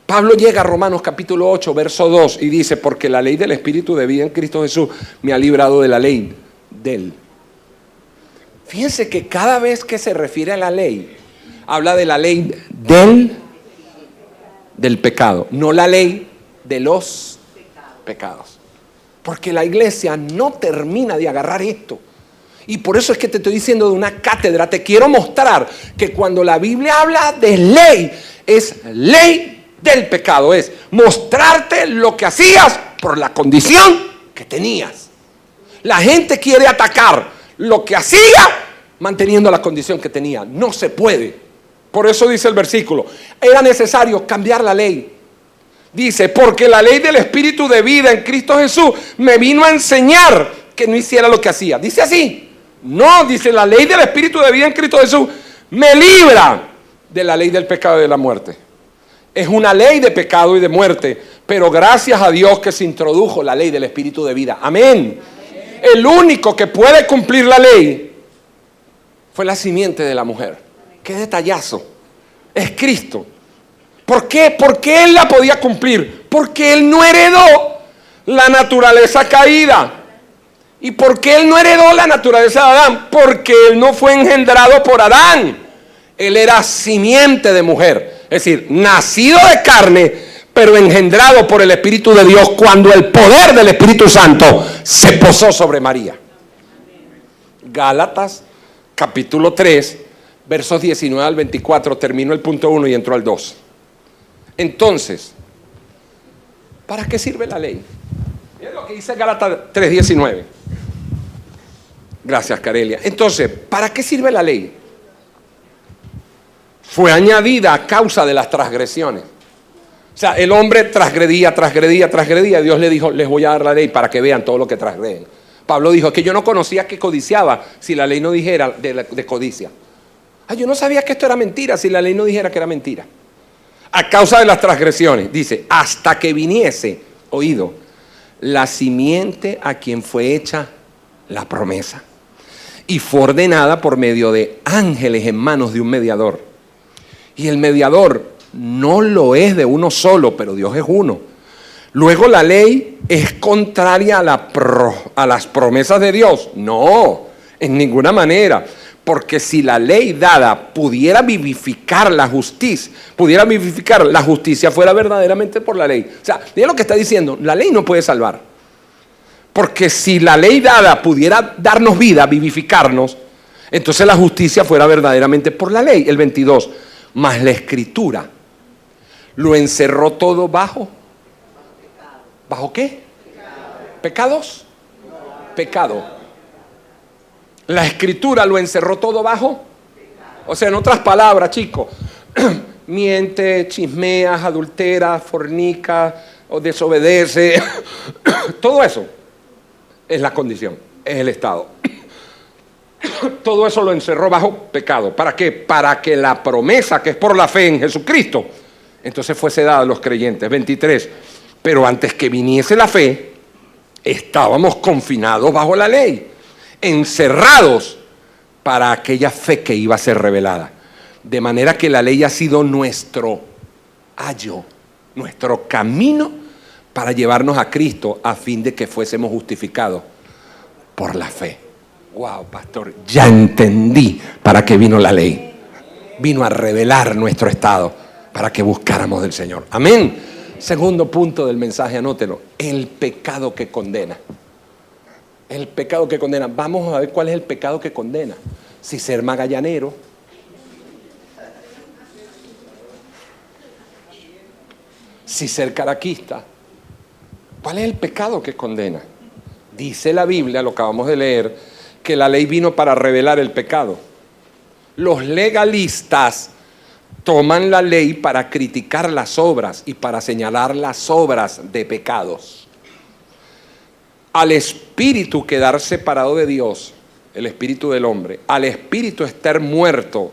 Pablo llega a Romanos capítulo 8, verso 2 y dice, porque la ley del Espíritu de vida en Cristo Jesús me ha librado de la ley del. Fíjense que cada vez que se refiere a la ley, habla de la ley del pecado, no la ley de los pecados. Porque la iglesia no termina de agarrar esto. Y por eso es que te estoy diciendo de una cátedra. Te quiero mostrar que cuando la Biblia habla de ley, es ley del pecado. Es mostrarte lo que hacías por la condición que tenías. La gente quiere atacar lo que hacía manteniendo la condición que tenía. No se puede. Por eso dice el versículo, era necesario cambiar la ley. Dice, porque la ley del Espíritu de vida en Cristo Jesús me vino a enseñar que no hiciera lo que hacía. Dice así. No, dice, la ley del Espíritu de vida en Cristo Jesús me libra de la ley del pecado y de la muerte. Es una ley de pecado y de muerte, pero gracias a Dios que se introdujo la ley del Espíritu de vida. Amén. El único que puede cumplir la ley fue la simiente de la mujer. Qué detallazo. Es Cristo. ¿Por qué? ¿Por qué él la podía cumplir? Porque él no heredó la naturaleza caída. ¿Y por qué él no heredó la naturaleza de Adán? Porque él no fue engendrado por Adán. Él era simiente de mujer. Es decir, nacido de carne, pero engendrado por el Espíritu de Dios cuando el poder del Espíritu Santo se posó sobre María. Gálatas, capítulo 3, versos 19 al 24. Terminó el punto 1 y entró al 2. Entonces, ¿para qué sirve la ley? Miren lo que dice Gálatas 3:19. Gracias, Carelia. Entonces, ¿para qué sirve la ley? Fue añadida a causa de las transgresiones. O sea, el hombre transgredía. Dios le dijo, les voy a dar la ley para que vean todo lo que transgreden. Pablo dijo, que yo no conocía que codiciaba si la ley no dijera de codicia. Yo no sabía que esto era mentira si la ley no dijera que era mentira. A causa de las transgresiones, dice, hasta que viniese, oído, la simiente a quien fue hecha la promesa. Y fue ordenada por medio de ángeles en manos de un mediador. Y el mediador no lo es de uno solo, pero Dios es uno. Luego la ley es contraria a las promesas de Dios. No, en ninguna manera. Porque si la ley dada pudiera vivificar la justicia, fuera verdaderamente por la ley. O sea, mira lo que está diciendo, la ley no puede salvar. Porque si la ley dada pudiera darnos vida, vivificarnos, entonces la justicia fuera verdaderamente por la ley. El 22, mas la Escritura lo encerró todo bajo. ¿Bajo qué? ¿Pecados? Pecado. La Escritura lo encerró todo bajo. O sea, en otras palabras, chicos, miente, chismeas, adultera, fornica o desobedece. Todo eso es la condición, es el estado. Todo eso lo encerró bajo pecado. ¿Para qué? Para que la promesa que es por la fe en Jesucristo entonces fuese dada a los creyentes. 23. Pero antes que viniese la fe, estábamos confinados bajo la ley, encerrados para aquella fe que iba a ser revelada. De manera que la ley ha sido nuestro ayo, nuestro camino para llevarnos a Cristo a fin de que fuésemos justificados por la fe. Wow, pastor, ya entendí para qué vino la ley. Vino a revelar nuestro estado para que buscáramos del Señor. Amén. Segundo punto del mensaje, anótelo. El pecado que condena. El pecado que condena. Vamos a ver cuál es el pecado que condena. Si ser magallanero, si ser caraquista. ¿Cuál es el pecado que condena? Dice la Biblia, lo acabamos de leer, que la ley vino para revelar el pecado. Los legalistas toman la ley para criticar las obras y para señalar las obras de pecados. al espíritu quedar separado de Dios, el espíritu del hombre, al espíritu estar muerto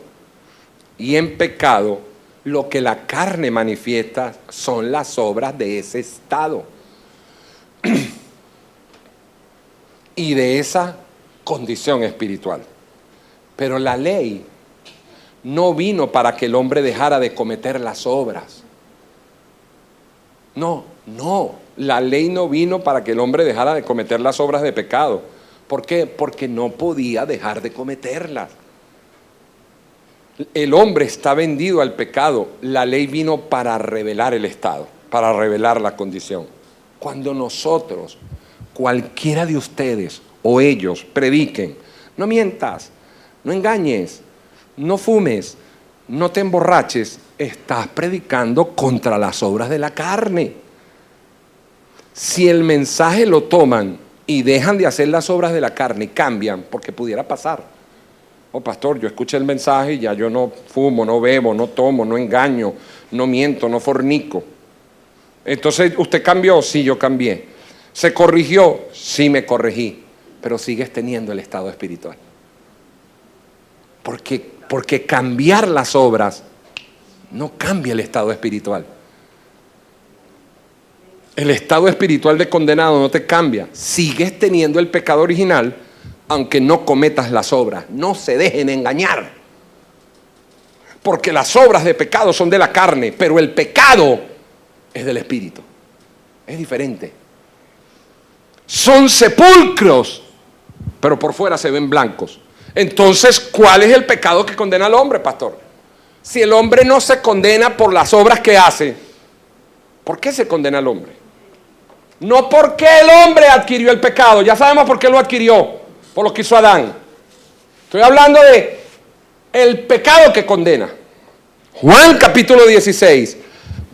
y en pecado, lo que la carne manifiesta son las obras de ese estado y de esa condición espiritual. Pero la ley no vino para que el hombre dejara de cometer las obras. No, la ley no vino para que el hombre dejara de cometer las obras de pecado. ¿Por qué? Porque no podía dejar de cometerlas. El hombre está vendido al pecado. La ley vino para revelar el estado, para revelar la condición. Cuando nosotros, cualquiera de ustedes o ellos prediquen, no mientas, no engañes, no fumes, no te emborraches, estás predicando contra las obras de la carne. Si el mensaje lo toman y dejan de hacer las obras de la carne, cambian, porque pudiera pasar. Oh, pastor, yo escuché el mensaje y ya yo no fumo, no bebo, no tomo, no engaño, no miento, no fornico. Entonces, ¿usted cambió? Sí, yo cambié. ¿Se corrigió? Sí, me corregí. Pero sigues teniendo el estado espiritual. Porque cambiar las obras no cambia el estado espiritual. El estado espiritual de condenado no te cambia. Sigues teniendo el pecado original, aunque no cometas las obras. No se dejen engañar. Porque las obras de pecado son de la carne, pero el pecado es del espíritu. Es diferente. Son sepulcros, pero por fuera se ven blancos. Entonces, ¿cuál es el pecado que condena al hombre, pastor? Si el hombre no se condena por las obras que hace, ¿por qué se condena al hombre? No porque el hombre adquirió el pecado, ya sabemos por qué lo adquirió, por lo que hizo Adán. Estoy hablando de el pecado que condena. Juan capítulo 16,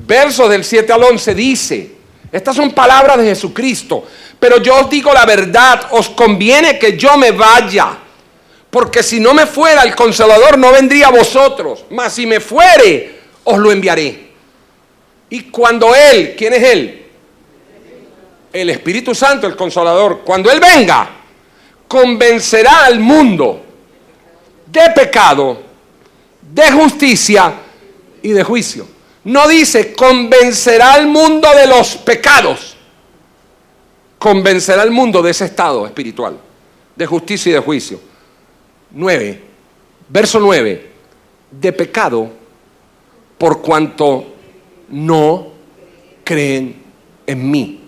versos del 7 al 11 dice, estas son palabras de Jesucristo, pero yo os digo la verdad, os conviene que yo me vaya, porque si no me fuera el Consolador no vendría a vosotros, mas si me fuere os lo enviaré. Y cuando Él, ¿quién es Él? El Espíritu Santo, el Consolador, cuando Él venga, convencerá al mundo de pecado, de justicia y de juicio. No dice convencerá al mundo de los pecados, convencerá al mundo de ese estado espiritual, de justicia y de juicio. 9, verso 9, de pecado por cuanto no creen en mí,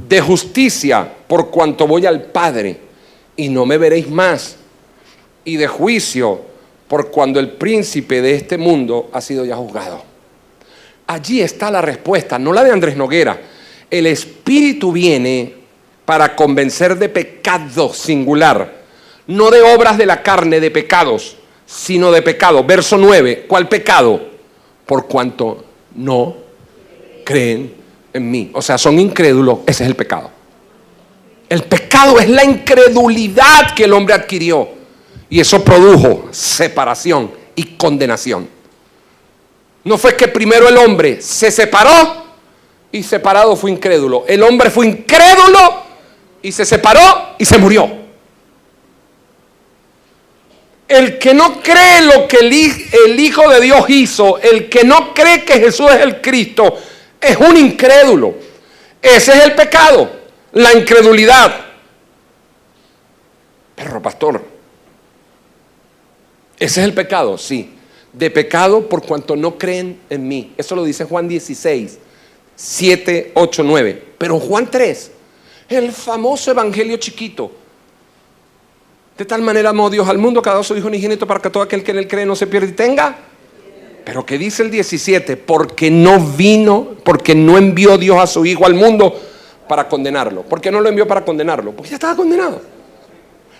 de justicia por cuanto voy al Padre y no me veréis más, y de juicio por cuando el príncipe de este mundo ha sido ya juzgado. Allí está la respuesta, no la de Andrés Noguera. El Espíritu viene para convencer de pecado singular, no de obras de la carne, de pecados, sino de pecado. Verso 9, ¿cuál pecado? Por cuanto no creen en mí. O sea, son incrédulos, ese es el pecado. El pecado es la incredulidad que el hombre adquirió. Y eso produjo separación y condenación. No fue que primero el hombre se separó y separado fue incrédulo. El hombre fue incrédulo y se separó y se murió. El que no cree lo que el Hijo de Dios hizo, el que no cree que Jesús es el Cristo, es un incrédulo. Ese es el pecado, la incredulidad. Pero pastor, ¿ese es el pecado? Sí. De pecado por cuanto no creen en mí. Eso lo dice Juan 16, 7, 8, 9. Pero Juan 3, el famoso evangelio chiquito. De tal manera amó Dios al mundo, que ha dado su Hijo unigénito para que todo aquel que en él cree no se pierda y tenga. Pero ¿qué dice el 17? Porque no envió Dios a su Hijo al mundo para condenarlo. ¿Por qué no lo envió para condenarlo? Porque ya estaba condenado.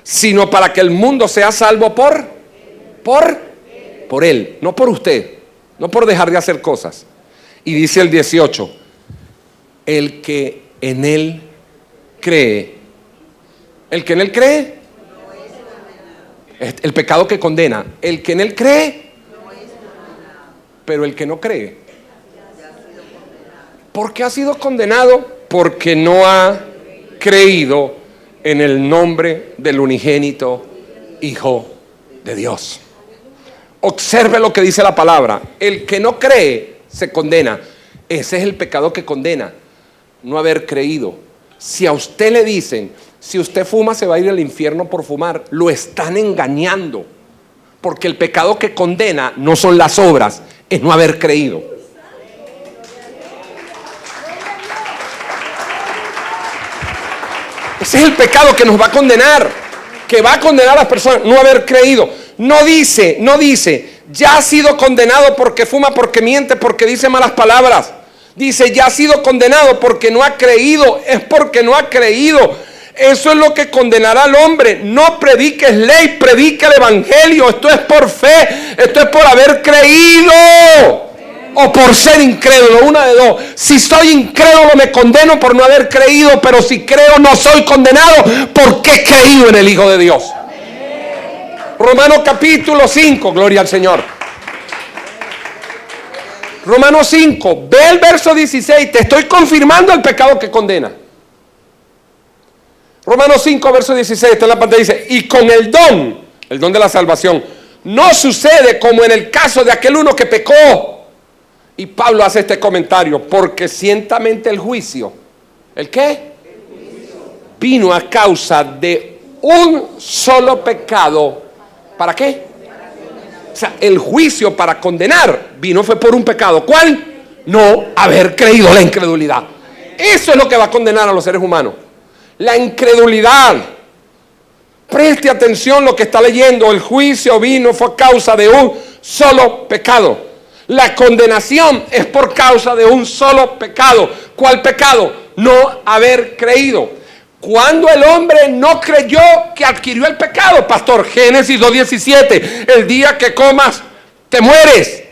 Sino para que el mundo sea salvo por Él, no por usted, no por dejar de hacer cosas. Y dice el 18, el que en Él cree, el pecado que condena, el que en Él cree, pero el que no cree, ¿por qué ha sido condenado? Porque no ha creído en el nombre del unigénito Hijo de Dios. Observe lo que dice la palabra. El que no cree se condena. Ese es el pecado que condena, no haber creído. Si a usted le dicen, si usted fuma se va a ir al infierno por fumar, lo están engañando. Porque el pecado que condena no son las obras, es no haber creído. Ese es el pecado que nos va a condenar, que va a condenar a las personas, no haber creído. No dice, ya ha sido condenado porque fuma, porque miente, porque dice malas palabras. Dice, ya ha sido condenado porque no ha creído, es porque no ha creído. Eso es lo que condenará al hombre. No prediques ley, predica el evangelio. Esto es por fe, esto es por haber creído o por ser incrédulo, una de dos. Si soy incrédulo me condeno por no haber creído, pero si creo no soy condenado porque he creído en el Hijo de Dios. Romanos capítulo 5, gloria al Señor. Romanos 5, ve el verso 16, te estoy confirmando el pecado que condena. Romanos 5, verso 16, está en la pantalla, dice, y con el don de la salvación, no sucede como en el caso de aquel uno que pecó. Y Pablo hace este comentario, porque ciertamente el juicio, ¿el qué? El juicio. Vino a causa de un solo pecado. ¿Para qué? O sea, el juicio para condenar fue por un pecado. ¿Cuál? No haber creído, la incredulidad. Eso es lo que va a condenar a los seres humanos. La incredulidad. Preste atención lo que está leyendo. El juicio fue a causa de un solo pecado. La condenación es por causa de un solo pecado. ¿Cuál pecado? No haber creído. Cuando el hombre no creyó, que adquirió el pecado, pastor. Génesis 2:17. El día que comas, te mueres.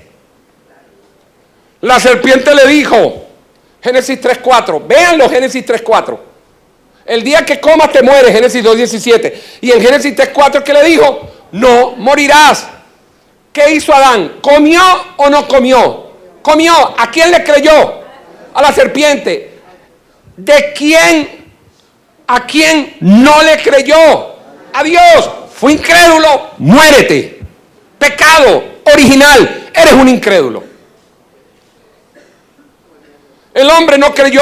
La serpiente le dijo, Génesis 3:4. Véanlo, Génesis 3:4. El día que comas, te mueres. Génesis 2:17. Y en Génesis 3:4, ¿qué le dijo? No morirás. ¿Qué hizo Adán? ¿Comió o no comió? Comió. ¿A quién le creyó? A la serpiente. ¿De quién? ¿A quién no le creyó? A Dios. Fue incrédulo. Muérete. Pecado original. Eres un incrédulo. El hombre no creyó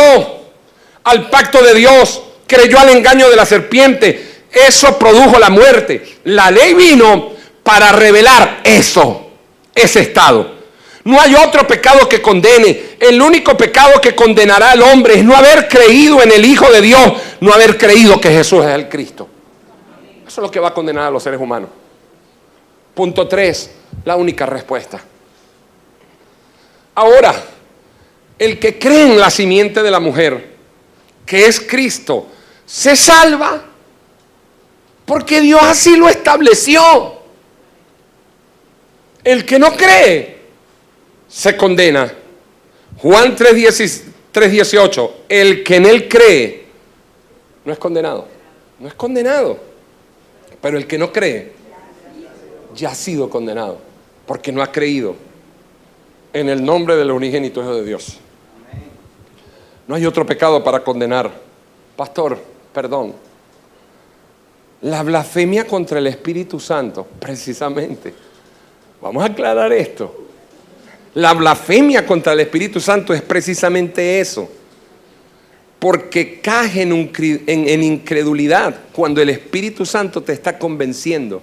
al pacto de Dios. Creyó al engaño de la serpiente. Eso produjo la muerte. La ley vino para revelar ese estado. No hay otro pecado que condene. El único pecado que condenará al hombre es no haber creído en el Hijo de Dios, no haber creído que Jesús es el Cristo. Eso es lo que va a condenar a los seres humanos. Punto 3, la única respuesta. Ahora, el que cree en la simiente de la mujer, que es Cristo, se salva porque Dios así lo estableció. El que no cree se condena. Juan 3:18. El que en él cree no es condenado. No es condenado. Pero el que no cree ya ha sido condenado porque no ha creído en el nombre del unigénito Hijo de Dios. No hay otro pecado para condenar. Pastor, perdón. La blasfemia contra el Espíritu Santo, precisamente. Vamos a aclarar esto. La blasfemia contra el Espíritu Santo es precisamente eso. Porque caes en incredulidad cuando el Espíritu Santo te está convenciendo.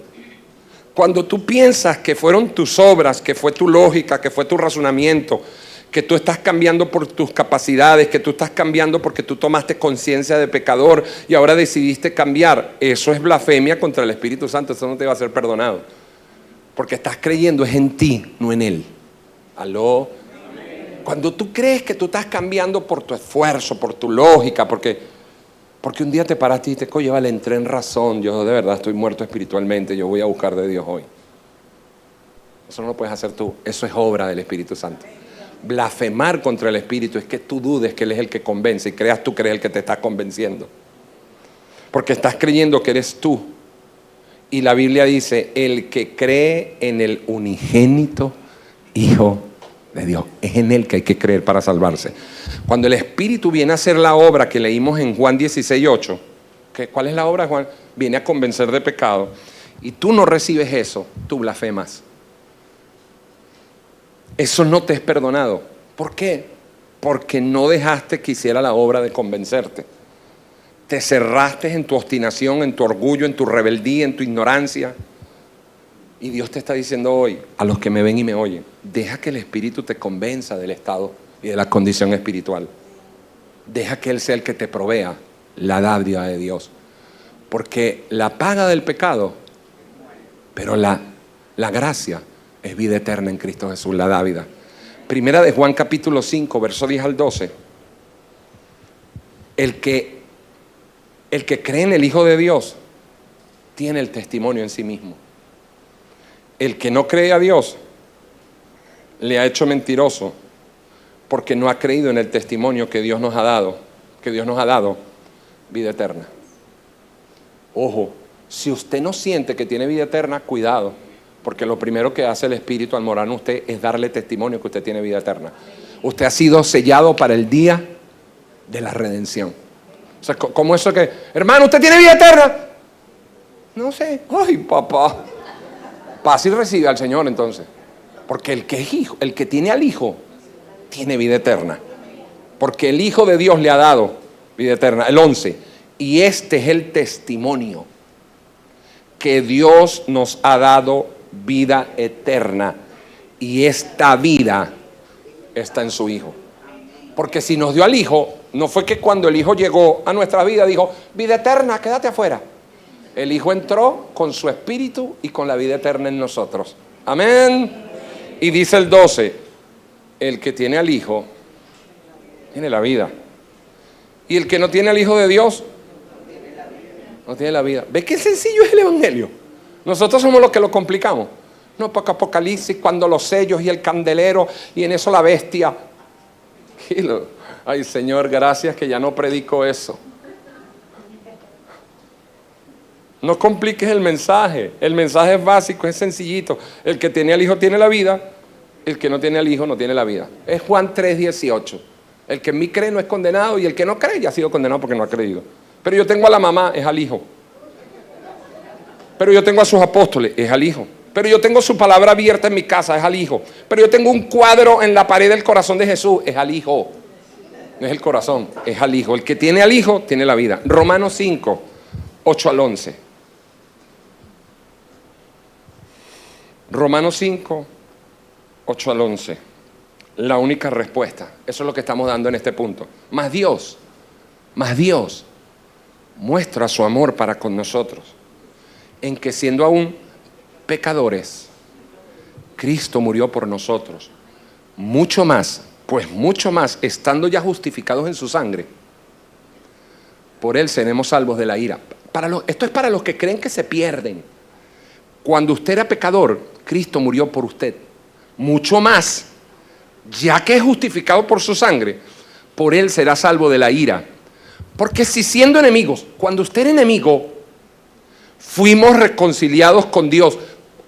Cuando tú piensas que fueron tus obras, que fue tu lógica, que fue tu razonamiento, que tú estás cambiando por tus capacidades, que tú estás cambiando porque tú tomaste conciencia de pecador y ahora decidiste cambiar. Eso es blasfemia contra el Espíritu Santo. Eso no te va a ser perdonado. Porque estás creyendo es en ti, no en Él. ¿Aló? Cuando tú crees que tú estás cambiando por tu esfuerzo, por tu lógica, porque un día te paraste y te dices, oye, vale, entré en razón, yo de verdad estoy muerto espiritualmente, yo voy a buscar de Dios hoy. Eso no lo puedes hacer tú, eso es obra del Espíritu Santo. Blasfemar contra el Espíritu es que tú dudes que Él es el que convence y creas tú que eres el que te está convenciendo. Porque estás creyendo que eres tú. Y la Biblia dice, el que cree en el unigénito Hijo de Dios. Es en Él que hay que creer para salvarse. Cuando el Espíritu viene a hacer la obra que leímos en Juan 16:8, ¿cuál es la obra, Juan? Viene a convencer de pecado, y tú no recibes eso, tú blasfemas. Eso no te es perdonado. ¿Por qué? Porque no dejaste que hiciera la obra de convencerte. Te cerraste en tu obstinación, en tu orgullo, en tu rebeldía, en tu ignorancia. Y Dios te está diciendo hoy, a los que me ven y me oyen, deja que el Espíritu te convenza del estado y de la condición espiritual. Deja que Él sea el que te provea la dádiva de Dios. Porque la paga del pecado, pero la gracia es vida eterna en Cristo Jesús, la dádiva. Primera de Juan capítulo 5, verso 10 al 12. El que cree en el Hijo de Dios tiene el testimonio en sí mismo. El que no cree a Dios le ha hecho mentiroso, porque no ha creído en el testimonio que Dios nos ha dado, vida eterna. Ojo, si usted no siente que tiene vida eterna, cuidado, porque lo primero que hace el Espíritu al morar en usted es darle testimonio que usted tiene vida eterna. Usted ha sido sellado para el día de la redención. O sea, como eso que, hermano, ¿usted tiene vida eterna? No sé. Ay, papá. Pasa y recibe al Señor entonces. Porque el que es hijo, el que tiene al Hijo, tiene vida eterna. Porque el Hijo de Dios le ha dado vida eterna. El 11. Y este es el testimonio, que Dios nos ha dado vida eterna, y esta vida está en su Hijo. Porque si nos dio al Hijo, no fue que cuando el Hijo llegó a nuestra vida dijo, vida eterna, quédate afuera. El Hijo entró con su Espíritu y con la vida eterna en nosotros. Amén. Y dice el 12, el que tiene al Hijo tiene la vida, y el que no tiene al Hijo de Dios no tiene la vida. ¿Ves qué sencillo es el Evangelio? Nosotros somos los que lo complicamos. No, porque Apocalipsis, cuando los sellos y el candelero, y en eso la bestia. Ay, Señor, gracias que ya no predico eso. No compliques el mensaje. El mensaje es básico, es sencillito. El que tiene al Hijo tiene la vida, el que no tiene al Hijo no tiene la vida. Es Juan 3:18. El que en mí cree no es condenado, y el que no cree ya ha sido condenado porque no ha creído. Pero yo tengo a la mamá, es al Hijo. Pero yo tengo a sus apóstoles, es al Hijo. Pero yo tengo su palabra abierta en mi casa, es al Hijo. Pero yo tengo un cuadro en la pared del corazón de Jesús, es al Hijo. No es el corazón, es al Hijo. El que tiene al Hijo tiene la vida. Romanos 5, 8 al 11. Romanos 5, 8 al 11. La única respuesta. Eso es lo que estamos dando en este punto. Más Dios muestra su amor para con nosotros, en que siendo aún pecadores, Cristo murió por nosotros. Mucho más, estando ya justificados en su sangre, por Él seremos salvos de la ira. Esto es para los que creen que se pierden. Cuando usted era pecador, Cristo murió por usted. Mucho más, ya que es justificado por su sangre, por Él será salvo de la ira. Porque si siendo enemigos, cuando usted era enemigo, fuimos reconciliados con Dios.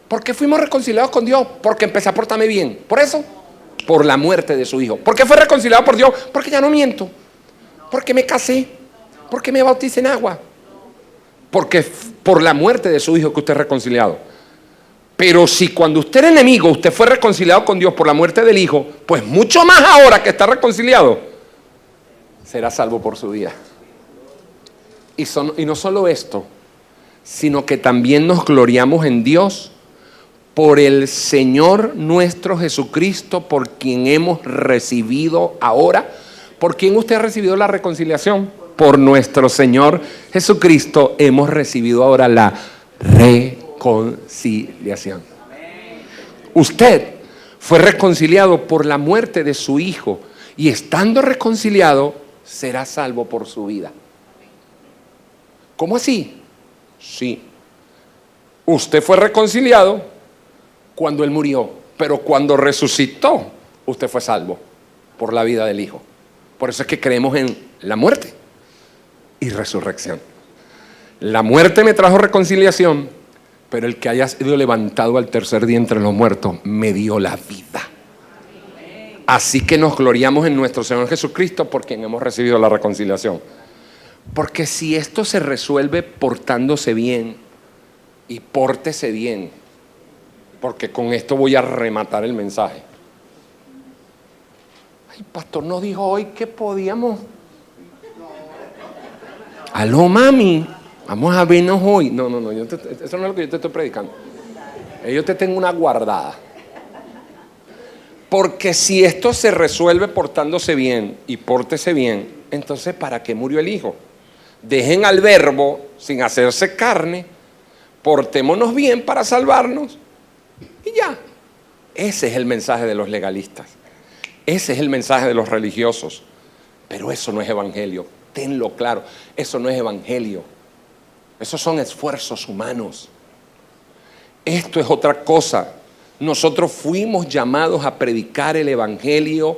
¿Por qué fuimos reconciliados con Dios? Porque empecé a portarme bien. ¿Por eso? Por la muerte de su Hijo. ¿Por qué fue reconciliado por Dios? Porque ya no miento. Porque me casé. Porque me bauticé en agua. Porque por la muerte de su Hijo que usted es reconciliado. Pero si cuando usted era enemigo, usted fue reconciliado con Dios por la muerte del Hijo, pues mucho más ahora que está reconciliado, será salvo por su vida. Y no solo esto, sino que también nos gloriamos en Dios por el Señor nuestro Jesucristo, por quien hemos recibido ahora. ¿Por quién usted ha recibido la reconciliación? Por nuestro Señor Jesucristo hemos recibido ahora la reconciliación. Usted fue reconciliado por la muerte de su Hijo, y estando reconciliado será salvo por su vida. ¿Cómo así? Sí. Usted fue reconciliado cuando Él murió, pero cuando resucitó, usted fue salvo por la vida del Hijo. Por eso es que creemos en la muerte y resurrección. La muerte me trajo reconciliación, pero el que haya sido levantado al tercer día entre los muertos me dio la vida. Así que nos gloriamos en nuestro Señor Jesucristo por quien hemos recibido la reconciliación. Porque si esto se resuelve portándose bien, y pórtese bien, porque con esto voy a rematar el mensaje. Ay, pastor, nos dijo hoy que podíamos. Aló, mami, vamos a vernos hoy. No, eso no es lo que yo te estoy predicando. Yo te tengo una guardada. Porque si esto se resuelve portándose bien y pórtese bien, entonces ¿para qué murió el Hijo? Dejen al Verbo sin hacerse carne, portémonos bien para salvarnos y ya. Ese es el mensaje de los legalistas. Ese es el mensaje de los religiosos. Pero eso no es evangelio. Tenlo claro. Eso no es evangelio. Esos son esfuerzos humanos. Esto es otra cosa. Nosotros fuimos llamados a predicar el evangelio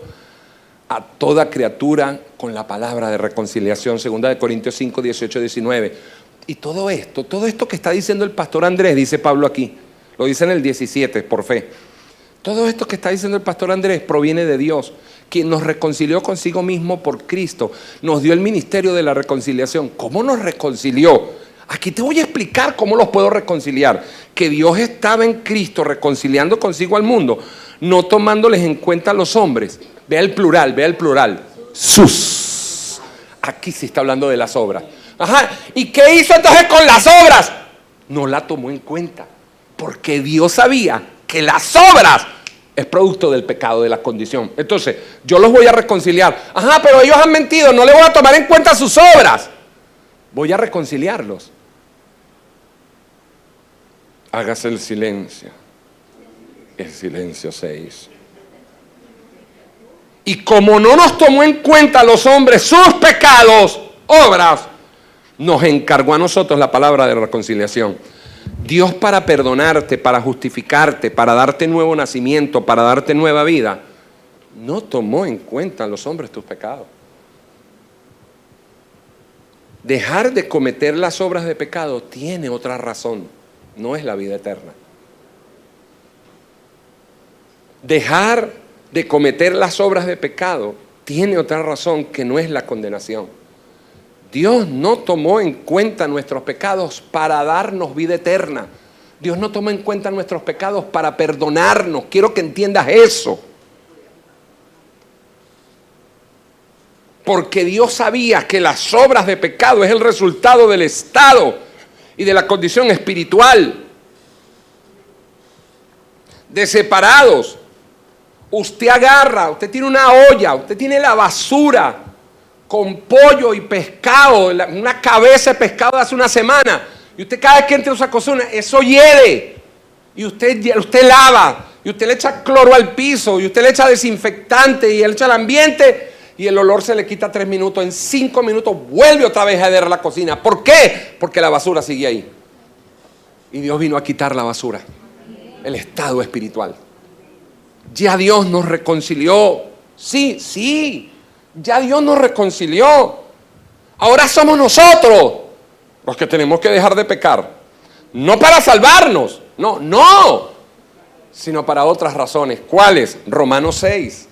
a toda criatura con la palabra de reconciliación. 2 Corintios 5, 18, 19. Y todo esto que está diciendo el pastor Andrés, dice Pablo aquí, lo dice en el 17, por fe. Todo esto que está diciendo el pastor Andrés proviene de Dios, quien nos reconcilió consigo mismo por Cristo. Nos dio el ministerio de la reconciliación. ¿Cómo nos reconcilió? Aquí te voy a explicar cómo los puedo reconciliar. Que Dios estaba en Cristo reconciliando consigo al mundo, no tomándoles en cuenta a los hombres. Vea el plural. Sus. Aquí sí está hablando de las obras. Ajá. ¿Y qué hizo entonces con las obras? No la tomó en cuenta. Porque Dios sabía que las obras es producto del pecado, de la condición. Entonces, yo los voy a reconciliar. Ajá, pero ellos han mentido, no le voy a tomar en cuenta sus obras. Voy a reconciliarlos. Hágase el silencio. El silencio se hizo. Y como no nos tomó en cuenta los hombres sus pecados, obras, nos encargó a nosotros la palabra de reconciliación. Dios, para perdonarte, para justificarte, para darte nuevo nacimiento, para darte nueva vida, no tomó en cuenta a los hombres tus pecados. Dejar de cometer las obras de pecado tiene otra razón, no es la vida eterna. Dejar de cometer las obras de pecado tiene otra razón que no es la condenación. Dios no tomó en cuenta nuestros pecados para darnos vida eterna. Dios no tomó en cuenta nuestros pecados para perdonarnos. Quiero que entiendas eso. Porque Dios sabía que las obras de pecado es el resultado del estado y de la condición espiritual de separados. Usted agarra, usted tiene una olla, usted tiene la basura con pollo y pescado, una cabeza de pescado de hace una semana, y usted cada vez que entra a esa cocina, eso hiede, y usted lava, y usted le echa cloro al piso, y usted le echa desinfectante, y le echa al ambiente, y el olor se le quita 3 minutos. En 5 minutos vuelve otra vez a arder la cocina. ¿Por qué? Porque la basura sigue ahí. Y Dios vino a quitar la basura, el estado espiritual. Ya Dios nos reconcilió. Sí, ya Dios nos reconcilió. Ahora somos nosotros los que tenemos que dejar de pecar. No para salvarnos, no, sino para otras razones. ¿Cuáles? Romanos 6,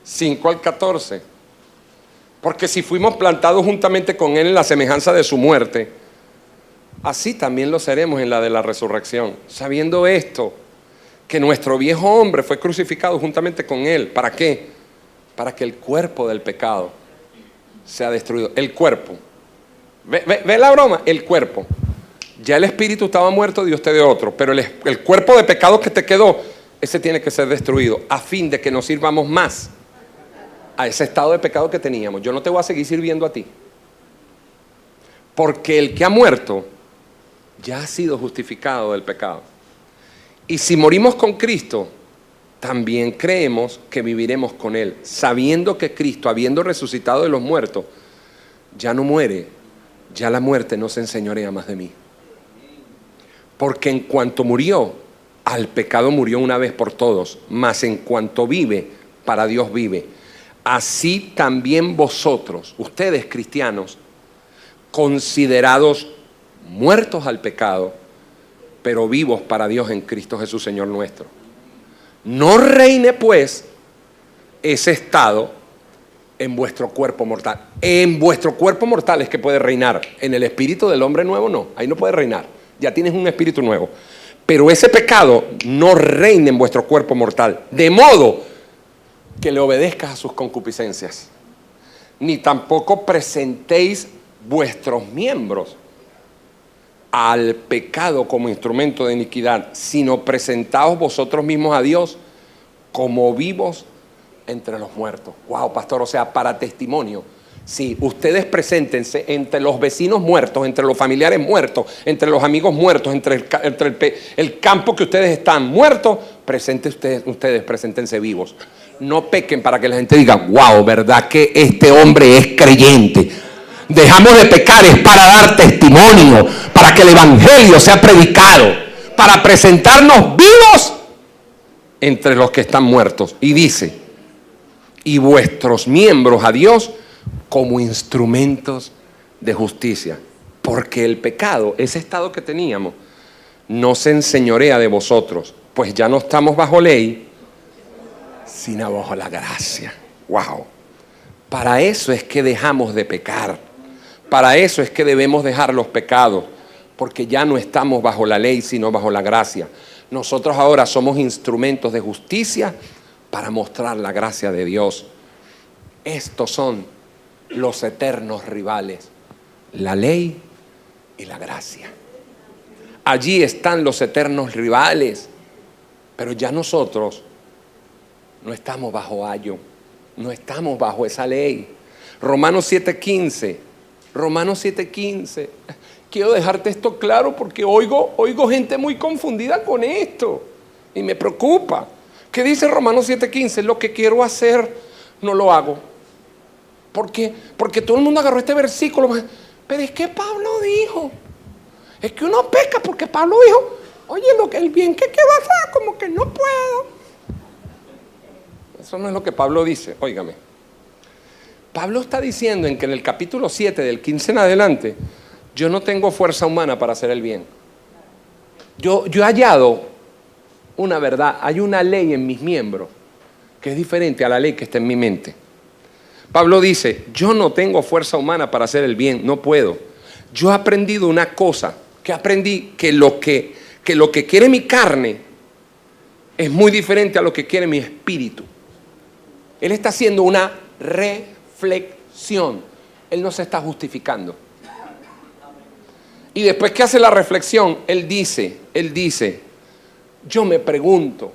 5 al 14. Porque si fuimos plantados juntamente con Él en la semejanza de su muerte, así también lo seremos en la de la resurrección. Sabiendo esto, que nuestro viejo hombre fue crucificado juntamente con Él. ¿Para qué? Para que el cuerpo del pecado sea destruido. El cuerpo. ¿Ve la broma? El cuerpo. Ya el espíritu estaba muerto, Dios te dio otro. Pero el cuerpo de pecado que te quedó, ese tiene que ser destruido, a fin de que nos sirvamos más a ese estado de pecado que teníamos. Yo no te voy a seguir sirviendo a ti. Porque el que ha muerto ya ha sido justificado del pecado. Y si morimos con Cristo, también creemos que viviremos con Él, sabiendo que Cristo, habiendo resucitado de los muertos, ya no muere, ya la muerte no se enseñorea más de mí. Porque en cuanto murió, al pecado murió una vez por todos, mas en cuanto vive, para Dios vive. Así también vosotros, ustedes cristianos, considerados muertos al pecado, pero vivos para Dios en Cristo Jesús, Señor nuestro. No reine pues ese estado en vuestro cuerpo mortal. En vuestro cuerpo mortal es que puede reinar. En el espíritu del hombre nuevo no. Ahí no puede reinar. Ya tienes un espíritu nuevo. Pero ese pecado no reina en vuestro cuerpo mortal. De modo que le obedezcas a sus concupiscencias. Ni tampoco presentéis vuestros miembros al pecado como instrumento de iniquidad, sino presentaos vosotros mismos a Dios como vivos entre los muertos. Wow, pastor, o sea, para testimonio. Sí, ustedes preséntense entre los vecinos muertos, entre los familiares muertos, entre los amigos muertos, entre el campo que ustedes están muertos, ustedes preséntense vivos. No pequen para que la gente diga, wow, ¿verdad que este hombre es creyente? Dejamos de pecar es para dar testimonio, para que el evangelio sea predicado, para presentarnos vivos entre los que están muertos. Y dice, y vuestros miembros a Dios como instrumentos de justicia. Porque el pecado, ese estado que teníamos, no se enseñorea de vosotros, pues ya no estamos bajo ley, sino bajo la gracia. Wow. Para eso es que dejamos de pecar. Para eso es que debemos dejar los pecados, porque ya no estamos bajo la ley, sino bajo la gracia. Nosotros ahora somos instrumentos de justicia para mostrar la gracia de Dios. Estos son los eternos rivales, la ley y la gracia. Allí están los eternos rivales, pero ya nosotros no estamos bajo ayo, no estamos bajo esa ley. Romanos 7:15. Quiero dejarte esto claro porque oigo gente muy confundida con esto y me preocupa. ¿Qué dice Romanos 7:15? Lo que quiero hacer no lo hago. Porque todo el mundo agarró este versículo. Pero es que Pablo dijo. Es que uno peca porque Pablo dijo, oye, el bien que quiero hacer, como que no puedo. Eso no es lo que Pablo dice, óigame. Pablo está diciendo en que en el capítulo 7, del 15 en adelante, yo no tengo fuerza humana para hacer el bien. Yo he hallado una verdad, hay una ley en mis miembros que es diferente a la ley que está en mi mente. Pablo dice, yo no tengo fuerza humana para hacer el bien, no puedo. Yo he aprendido una cosa, que aprendí que lo que quiere mi carne es muy diferente a lo que quiere mi espíritu. Él está haciendo una reflexión. Él no se está justificando. Y después que hace la reflexión, él dice, yo me pregunto,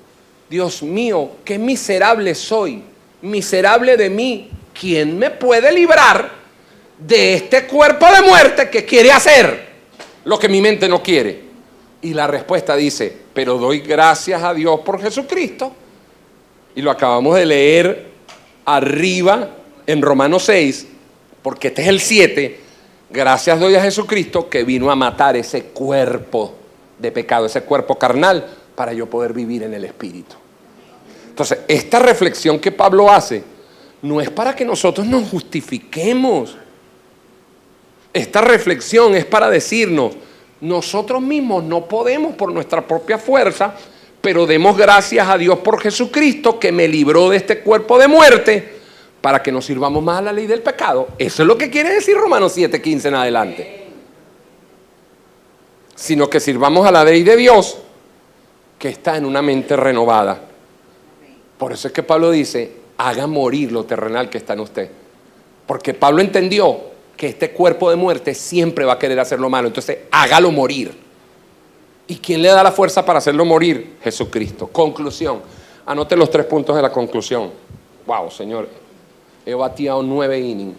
Dios mío, qué miserable soy, miserable de mí. ¿Quién me puede librar de este cuerpo de muerte que quiere hacer lo que mi mente no quiere? Y la respuesta dice, pero doy gracias a Dios por Jesucristo. Y lo acabamos de leer arriba en Romanos 6, porque este es el 7. Gracias doy a Jesucristo que vino a matar ese cuerpo de pecado, ese cuerpo carnal, para yo poder vivir en el Espíritu. Entonces, esta reflexión que Pablo hace no es para que nosotros nos justifiquemos. Esta reflexión es para decirnos, nosotros mismos no podemos por nuestra propia fuerza, pero demos gracias a Dios por Jesucristo que me libró de este cuerpo de muerte para que nos sirvamos más a la ley del pecado. Eso es lo que quiere decir Romanos 7:15 en adelante. Sino que sirvamos a la ley de Dios que está en una mente renovada. Por eso es que Pablo dice, haga morir lo terrenal que está en usted. Porque Pablo entendió que este cuerpo de muerte siempre va a querer hacer lo malo. Entonces, hágalo morir. ¿Y quién le da la fuerza para hacerlo morir? Jesucristo. Conclusión. Anote los 3 puntos de la conclusión. Wow, Señor. He bateado 9 innings.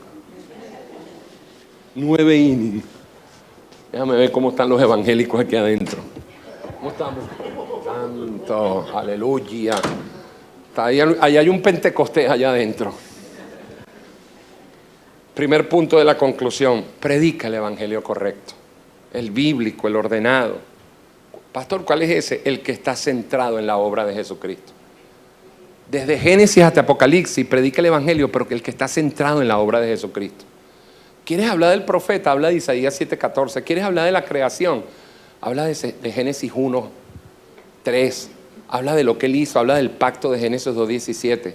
9 innings. Déjame ver cómo están los evangélicos aquí adentro. ¿Cómo estamos? Santo, aleluya. Allá hay un pentecostés allá adentro. Primer punto de la conclusión. Predica el evangelio correcto. El bíblico, el ordenado. Pastor, ¿cuál es ese? El que está centrado en la obra de Jesucristo. Desde Génesis hasta Apocalipsis, predica el evangelio, pero que el que está centrado en la obra de Jesucristo. ¿Quieres hablar del profeta? Habla de Isaías 7:14. ¿Quieres hablar de la creación? Habla de Génesis 1:3. Habla de lo que él hizo, habla del pacto de Génesis 2:17.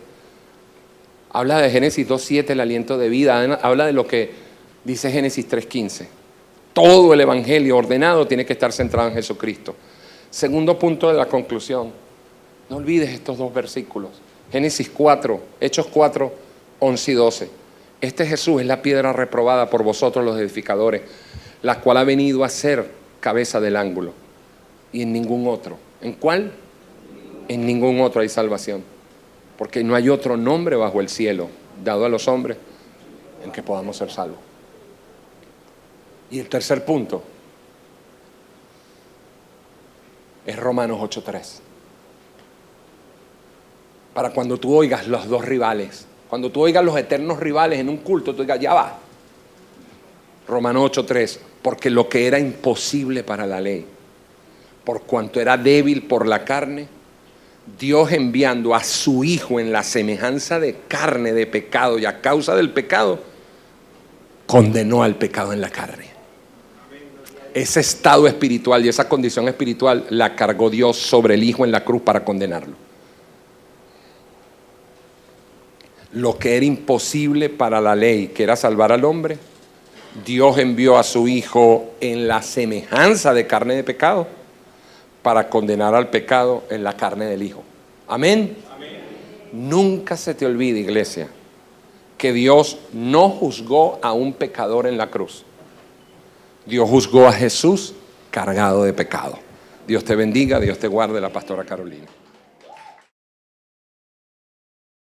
Habla de Génesis 2:7, el aliento de vida. Habla de lo que dice Génesis 3:15. Todo el evangelio ordenado tiene que estar centrado en Jesucristo. Segundo punto de la conclusión. No olvides estos dos versículos. Génesis 4, Hechos 4, 11 y 12. Este Jesús es la piedra reprobada por vosotros los edificadores, la cual ha venido a ser cabeza del ángulo. Y en ningún otro. ¿En cuál? En ningún otro hay salvación. Porque no hay otro nombre bajo el cielo dado a los hombres en que podamos ser salvos. Y el tercer punto es Romanos 8:3. Para cuando tú oigas los dos rivales, cuando tú oigas los eternos rivales en un culto, tú digas, ya va. Romanos 8:3, porque lo que era imposible para la ley, por cuanto era débil por la carne, Dios enviando a su Hijo en la semejanza de carne de pecado y a causa del pecado, condenó al pecado en la carne. Ese estado espiritual y esa condición espiritual la cargó Dios sobre el Hijo en la cruz para condenarlo. Lo que era imposible para la ley, que era salvar al hombre, Dios envió a su Hijo en la semejanza de carne de pecado para condenar al pecado en la carne del Hijo. Amén. Amén. Nunca se te olvide, iglesia, que Dios no juzgó a un pecador en la cruz. Dios juzgó a Jesús cargado de pecado. Dios te bendiga, Dios te guarde. La pastora Carolina.